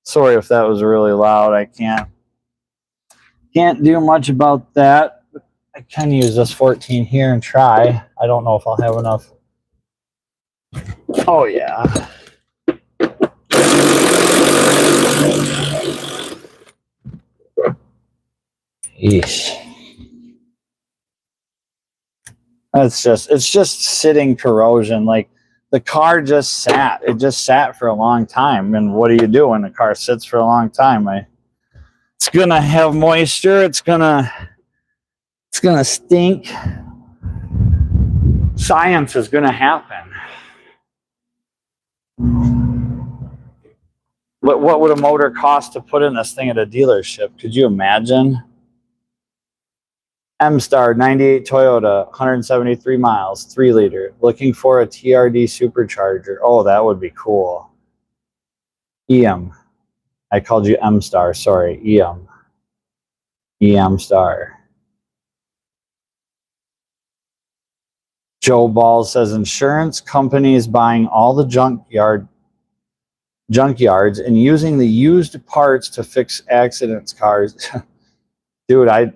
Sorry if that was really loud. I can't do much about that. I can use this 14 here and try. I don't know if I'll have enough. Oh yeah. Yeesh. It's just sitting corrosion. Like the car just sat. It just sat for a long time. And what do you do when the car sits for a long time? It's gonna have moisture. It's gonna stink. Science is gonna happen. What would a motor cost to put in this thing at a dealership? Could you imagine? M-Star 98 Toyota, 173 miles, 3 liter. Looking for a TRD supercharger. Oh, that would be cool. EM. I called you M-Star. Sorry, EM. EM-Star. Joe Ball says insurance companies buying all the junkyards and using the used parts to fix accidents cars. Dude, I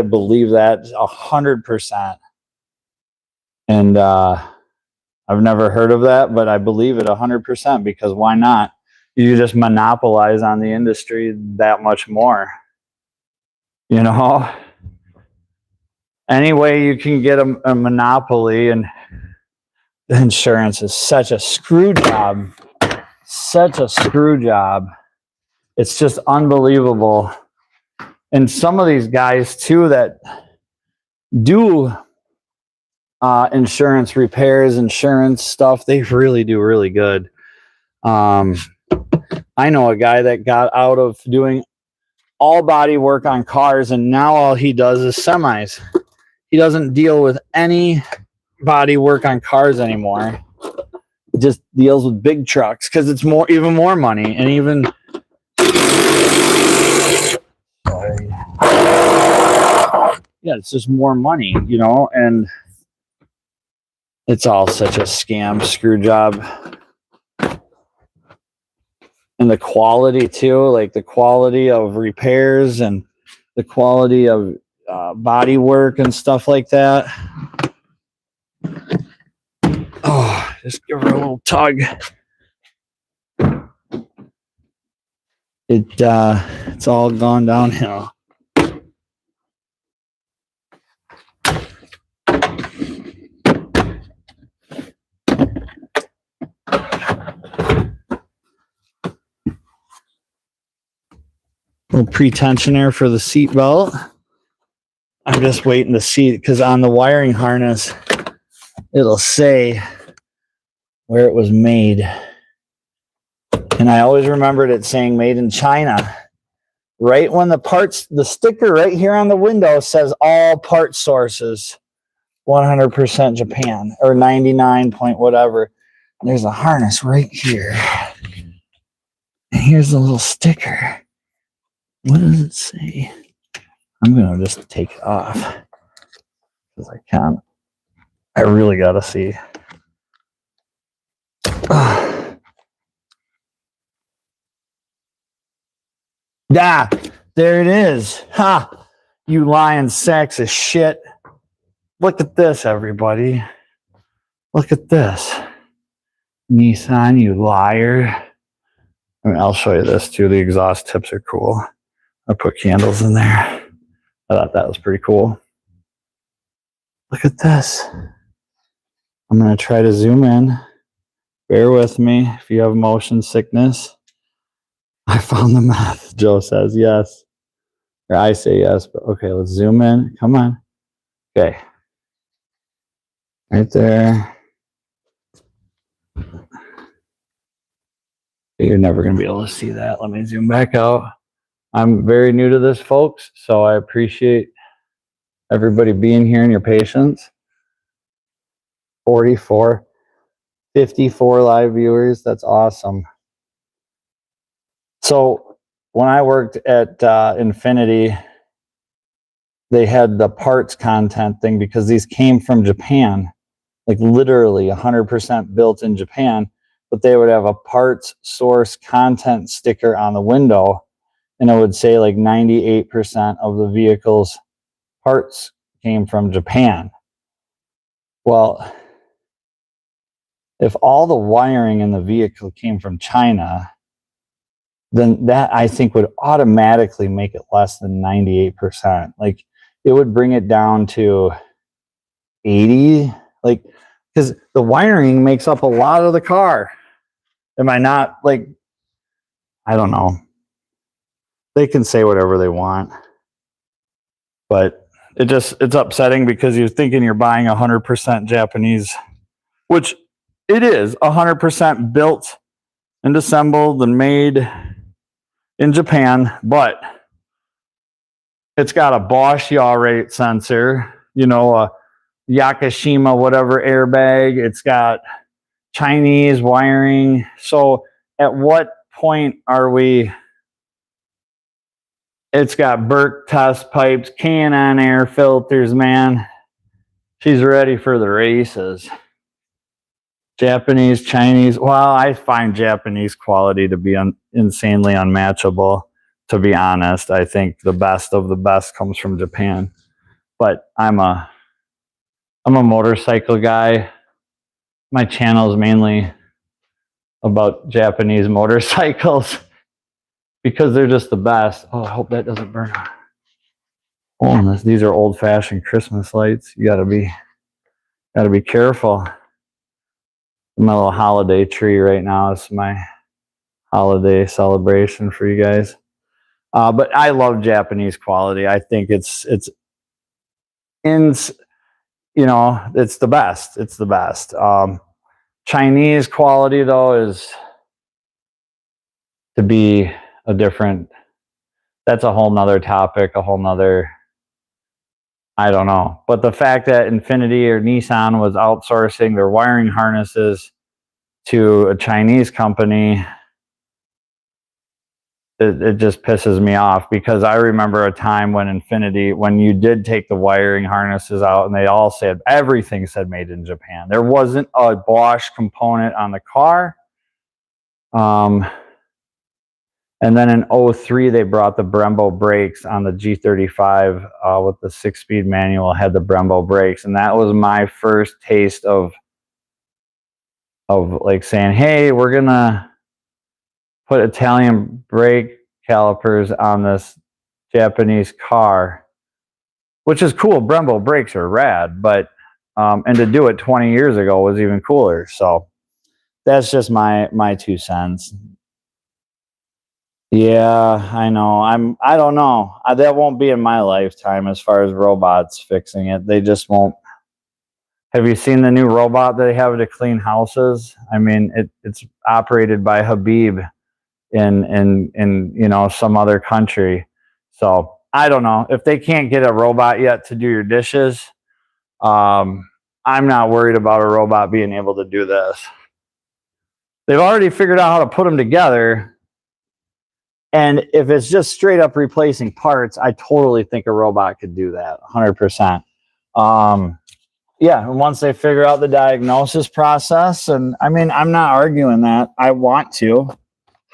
believe that 100%. And I've never heard of that, but I believe it 100% because why not? You just monopolize on the industry that much more. You know? Any way you can get a monopoly, and insurance is such a screw job. Such a screw job. It's just unbelievable. And some of these guys too that do insurance repairs, insurance stuff, they really do really good. I know a guy that got out of doing all body work on cars, and now all he does is semis. He doesn't deal with any body work on cars anymore. He just deals with big trucks because it's even more money, and even. Sorry. yeah, it's just more money, you know, and it's all such a scam, screw job. And the quality too, like the quality of repairs and the quality of body work and stuff like that. Oh, just give her a little tug. It's all gone downhill. Little pre-tensioner for the seat belt. I'm just waiting to see it because on the wiring harness, it'll say where it was made. And I always remembered it saying made in China. Right when the parts, the sticker right here on the window says all part sources, 100% Japan or 99 point whatever. There's a harness right here. And here's the little sticker. What does it say? I'm going to just take it off because I can't. I really got to see. Yeah, there it is. Ha! You lying sacks of shit. Look at this, everybody. Look at this. Nissan, you liar. I mean, I'll show you this too. The exhaust tips are cool. I put candles in there. I thought that was pretty cool. Look at this. I'm going to try to zoom in. Bear with me if you have motion sickness. I found the math. Joe says yes. Or I say yes, but okay, let's zoom in. Come on. Okay. Right there. You're never going to be able to see that. Let me zoom back out. I'm very new to this, folks, so I appreciate everybody being here and your patience. 44, 54 live viewers. That's awesome. So when I worked at Infinity, they had the parts content thing because these came from Japan, like literally 100% built in Japan, but they would have a parts source content sticker on the window, and it would say like 98% of the vehicle's parts came from Japan. Well, if all the wiring in the vehicle came from China, then that I think would automatically make it less than 98%. Like it would bring it down to 80, like, because the wiring makes up a lot of the car. Am I not, like, I don't know. They can say whatever they want, but it's upsetting because you're thinking you're buying 100% Japanese, which it is 100% built and assembled and made in Japan, but it's got a Bosch yaw rate sensor, you know, a Yakashima whatever airbag. It's got Chinese wiring. So at what point are we? It's got Burke test pipes, K&N air filters, man. She's ready for the races. Japanese, Chinese. Well, I find Japanese quality to be insanely unmatchable, to be honest. I think the best of the best comes from Japan. But I'm a motorcycle guy. My channel is mainly about Japanese motorcycles because they're just the best. Oh, I hope that doesn't burn. Oh, these are old-fashioned Christmas lights. You gotta be careful. My little holiday tree right now is my holiday celebration for you guys. But I love Japanese quality. I think it's the best. It's the best. Chinese quality though is to be a different. That's a whole nother topic. A whole nother. I don't know. But the fact that Infinity or Nissan was outsourcing their wiring harnesses to a Chinese company, it just pisses me off, because I remember a time when when you did take the wiring harnesses out and they all said, everything said made in Japan. There wasn't a Bosch component on the car. And then in 03, they brought the Brembo brakes on the G35 with the 6-speed manual, had the Brembo brakes. And that was my first taste of like saying, hey, we're going to put Italian brake calipers on this Japanese car, which is cool. Brembo brakes are rad, but and to do it 20 years ago was even cooler. So that's just my 2 cents. Yeah, I know. I don't know. That won't be in my lifetime as far as robots fixing it. They just won't. Have you seen the new robot they have to clean houses? I mean, it's operated by Habib in you know, some other country. So I don't know if they can't get a robot yet to do your dishes. I'm not worried about a robot being able to do this. They've already figured out how to put them together. And if it's just straight up replacing parts, I totally think a robot could do that 100%. Yeah, and once they figure out the diagnosis process, and I mean, I'm not arguing that. I want to.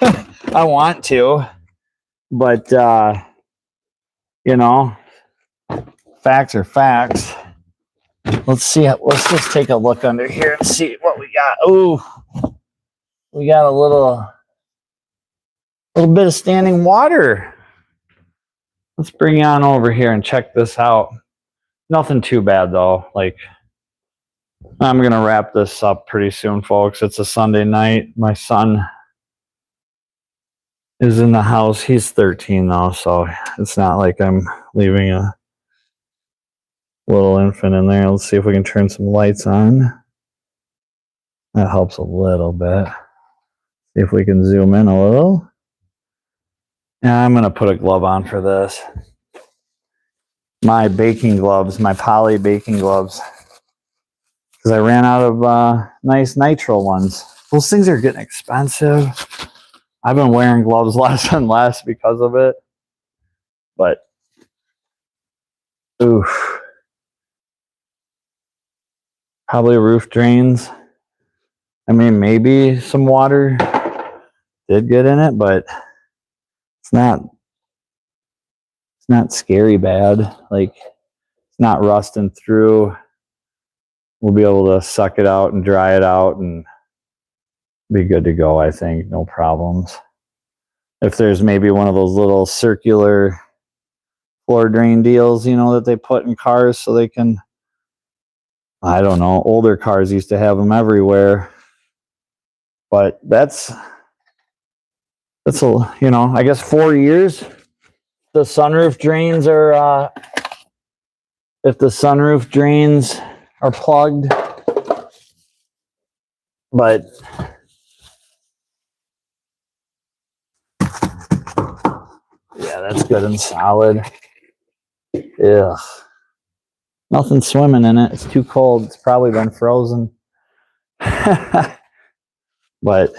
I want to. But, you know, facts are facts. Let's see. Let's just take a look under here and see what we got. Ooh, we got a little bit of standing water. Let's bring you on over here and check this out. Nothing too bad though. Like, I'm going to wrap this up pretty soon, folks. It's a Sunday night. My son is in the house. He's 13 though, so it's not like I'm leaving a little infant in there. Let's see if we can turn some lights on. That helps a little bit. See if we can zoom in a little. Yeah, I'm going to put a glove on for this. My baking gloves, my poly baking gloves. Because I ran out of nice nitro ones. Those things are getting expensive. I've been wearing gloves less and less because of it. But, oof. Probably roof drains. I mean, maybe some water did get in it, but it's not scary bad. Like, it's not rusting through. We'll be able to suck it out and dry it out and be good to go, I think. No problems. If there's maybe one of those little circular floor drain deals, you know, that they put in cars so they can, I don't know, older cars used to have them everywhere. But that's a, you know, I guess 4 years. The sunroof drains are, if the sunroof drains are plugged. But yeah, that's good and solid. Ugh. Nothing swimming in it. It's too cold. It's probably been frozen. But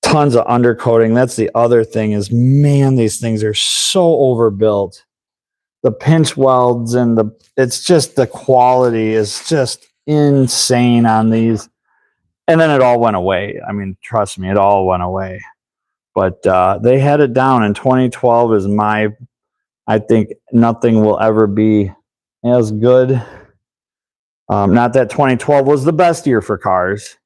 tons of undercoating. That's the other thing is, man, these things are so overbuilt. The pinch welds and it's just the quality is just insane on these. And then it all went away. I mean, trust me, it all went away. But they had it down in 2012 is I think nothing will ever be as good. Not that 2012 was the best year for cars.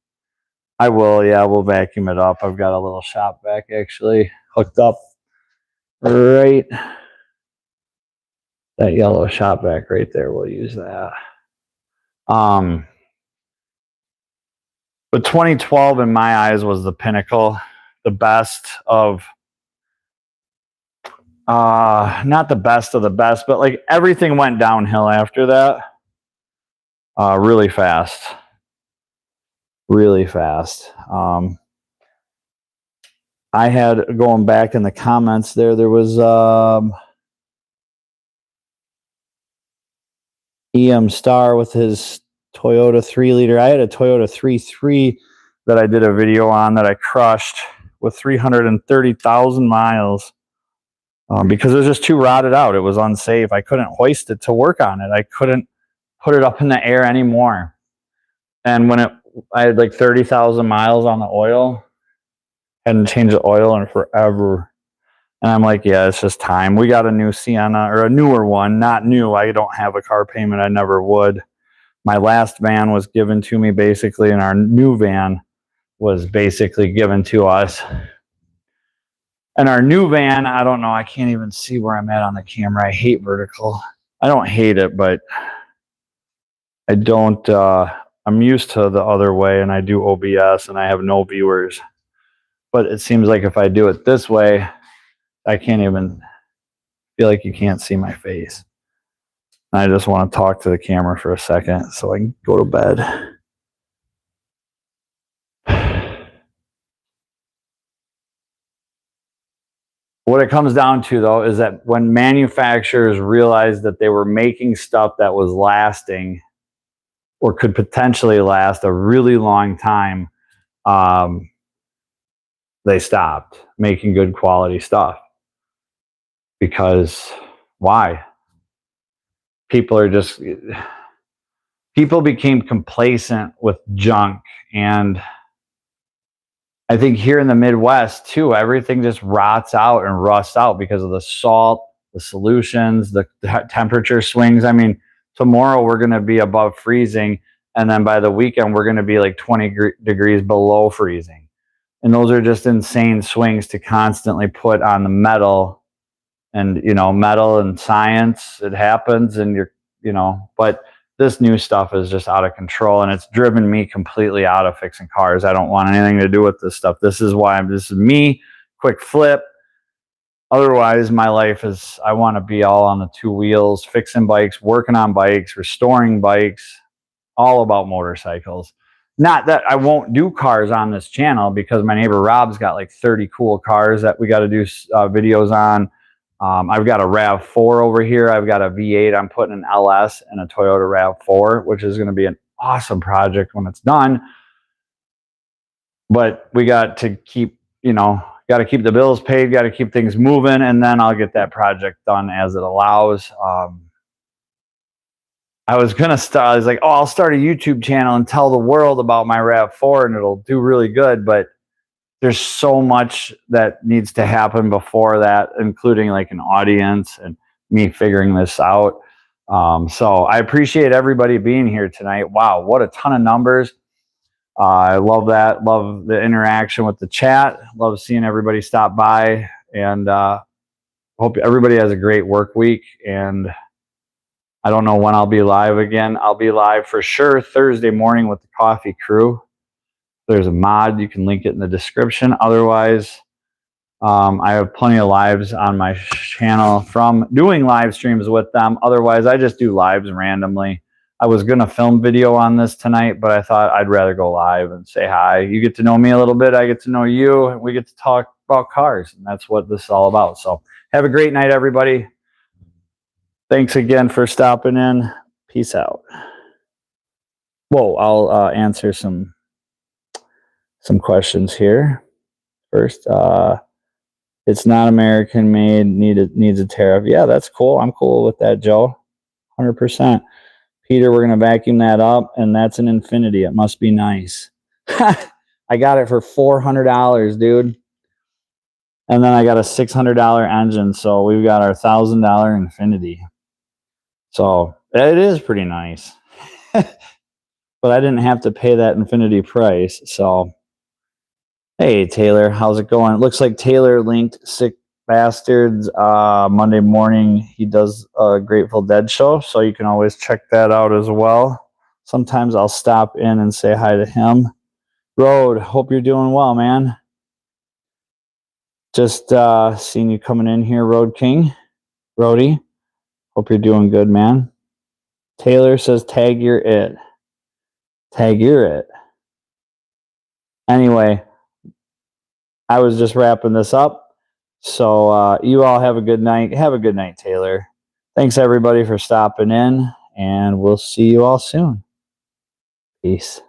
We'll vacuum it up. I've got a little shop vac actually hooked up right. That yellow shop vac right there, we'll use that. But 2012 in my eyes was the pinnacle, the best of, not the best of the best, but like everything went downhill after that. Really fast. Really fast. I had, going back in the comments there was EM Star with his Toyota 3-liter. I had a Toyota 3.3 that I did a video on that I crushed with 330,000 miles because it was just too rotted out. It was unsafe. I couldn't hoist it to work on it. I couldn't put it up in the air anymore. And when I had like 30,000 miles on the oil, hadn't changed the oil in forever. And I'm like, yeah, it's just time. We got a new Sienna, or a newer one, not new. I don't have a car payment. I never would. My last van was given to me basically, and our new van was basically given to us. And our new van, I don't know, I can't even see where I'm at on the camera. I hate vertical. I don't hate it, but I don't, I'm used to the other way, and I do OBS and I have no viewers. But it seems like if I do it this way, I can't even feel like you can't see my face. And I just want to talk to the camera for a second so I can go to bed. What it comes down to, though, is that when manufacturers realized that they were making stuff that was lasting or could potentially last a really long time, they stopped making good quality stuff. Because why? People became complacent with junk. And I think here in the Midwest too, everything just rots out and rusts out because of the salt, the solutions, the temperature swings. I mean, tomorrow we're going to be above freezing, and then by the weekend we're going to be like 20 degrees below freezing. And those are just insane swings to constantly put on the metal. And, you know, metal and science, it happens, and but this new stuff is just out of control, and it's driven me completely out of fixing cars. I don't want anything to do with this stuff. This is me, quick flip. Otherwise, my life is, I want to be all on the two wheels, fixing bikes, working on bikes, restoring bikes, all about motorcycles. Not that I won't do cars on this channel, because my neighbor Rob's got like 30 cool cars that we got to do videos on. I've got a RAV4 over here. I've got a V8. I'm putting an LS and a Toyota RAV4, which is going to be an awesome project when it's done. But we got to keep, got to keep the bills paid, got to keep things moving, and then I'll get that project done as it allows. I was like, oh, I'll start a YouTube channel and tell the world about my RAV4 and it'll do really good. But there's so much that needs to happen before that, including like an audience and me figuring this out. So I appreciate everybody being here tonight. Wow, what a ton of numbers. I love that. Love the interaction with the chat. Love seeing everybody stop by, and hope everybody has a great work week. And I don't know when I'll be live again. I'll be live for sure Thursday morning with the coffee crew. There's a mod, you can link it in the description. Otherwise, I have plenty of lives on my channel from doing live streams with them. Otherwise, I just do lives randomly. I was going to film video on this tonight, but I thought I'd rather go live and say hi. You get to know me a little bit. I get to know you, and we get to talk about cars. And that's what this is all about. So have a great night, everybody. Thanks again for stopping in. Peace out. Whoa, I'll answer some questions here. First, it's not American made, needs a tariff. Yeah, that's cool. I'm cool with that, Joe. 100%. Peter, we're going to vacuum that up, and that's an Infiniti. It must be nice. I got it for $400, dude. And then I got a $600 engine, so we've got our $1,000 Infiniti. So it is pretty nice. But I didn't have to pay that Infiniti price, so... Hey, Taylor, how's it going? It looks like Taylor linked Sick Bastards Monday morning. He does a Grateful Dead show, so you can always check that out as well. Sometimes I'll stop in and say hi to him. Road, hope you're doing well, man. Just seeing you coming in here, Road King. Roadie, hope you're doing good, man. Taylor says, tag you're it. Tag you're it. Anyway, I was just wrapping this up. So you all have a good night. Have a good night, Taylor. Thanks, everybody, for stopping in, and we'll see you all soon. Peace.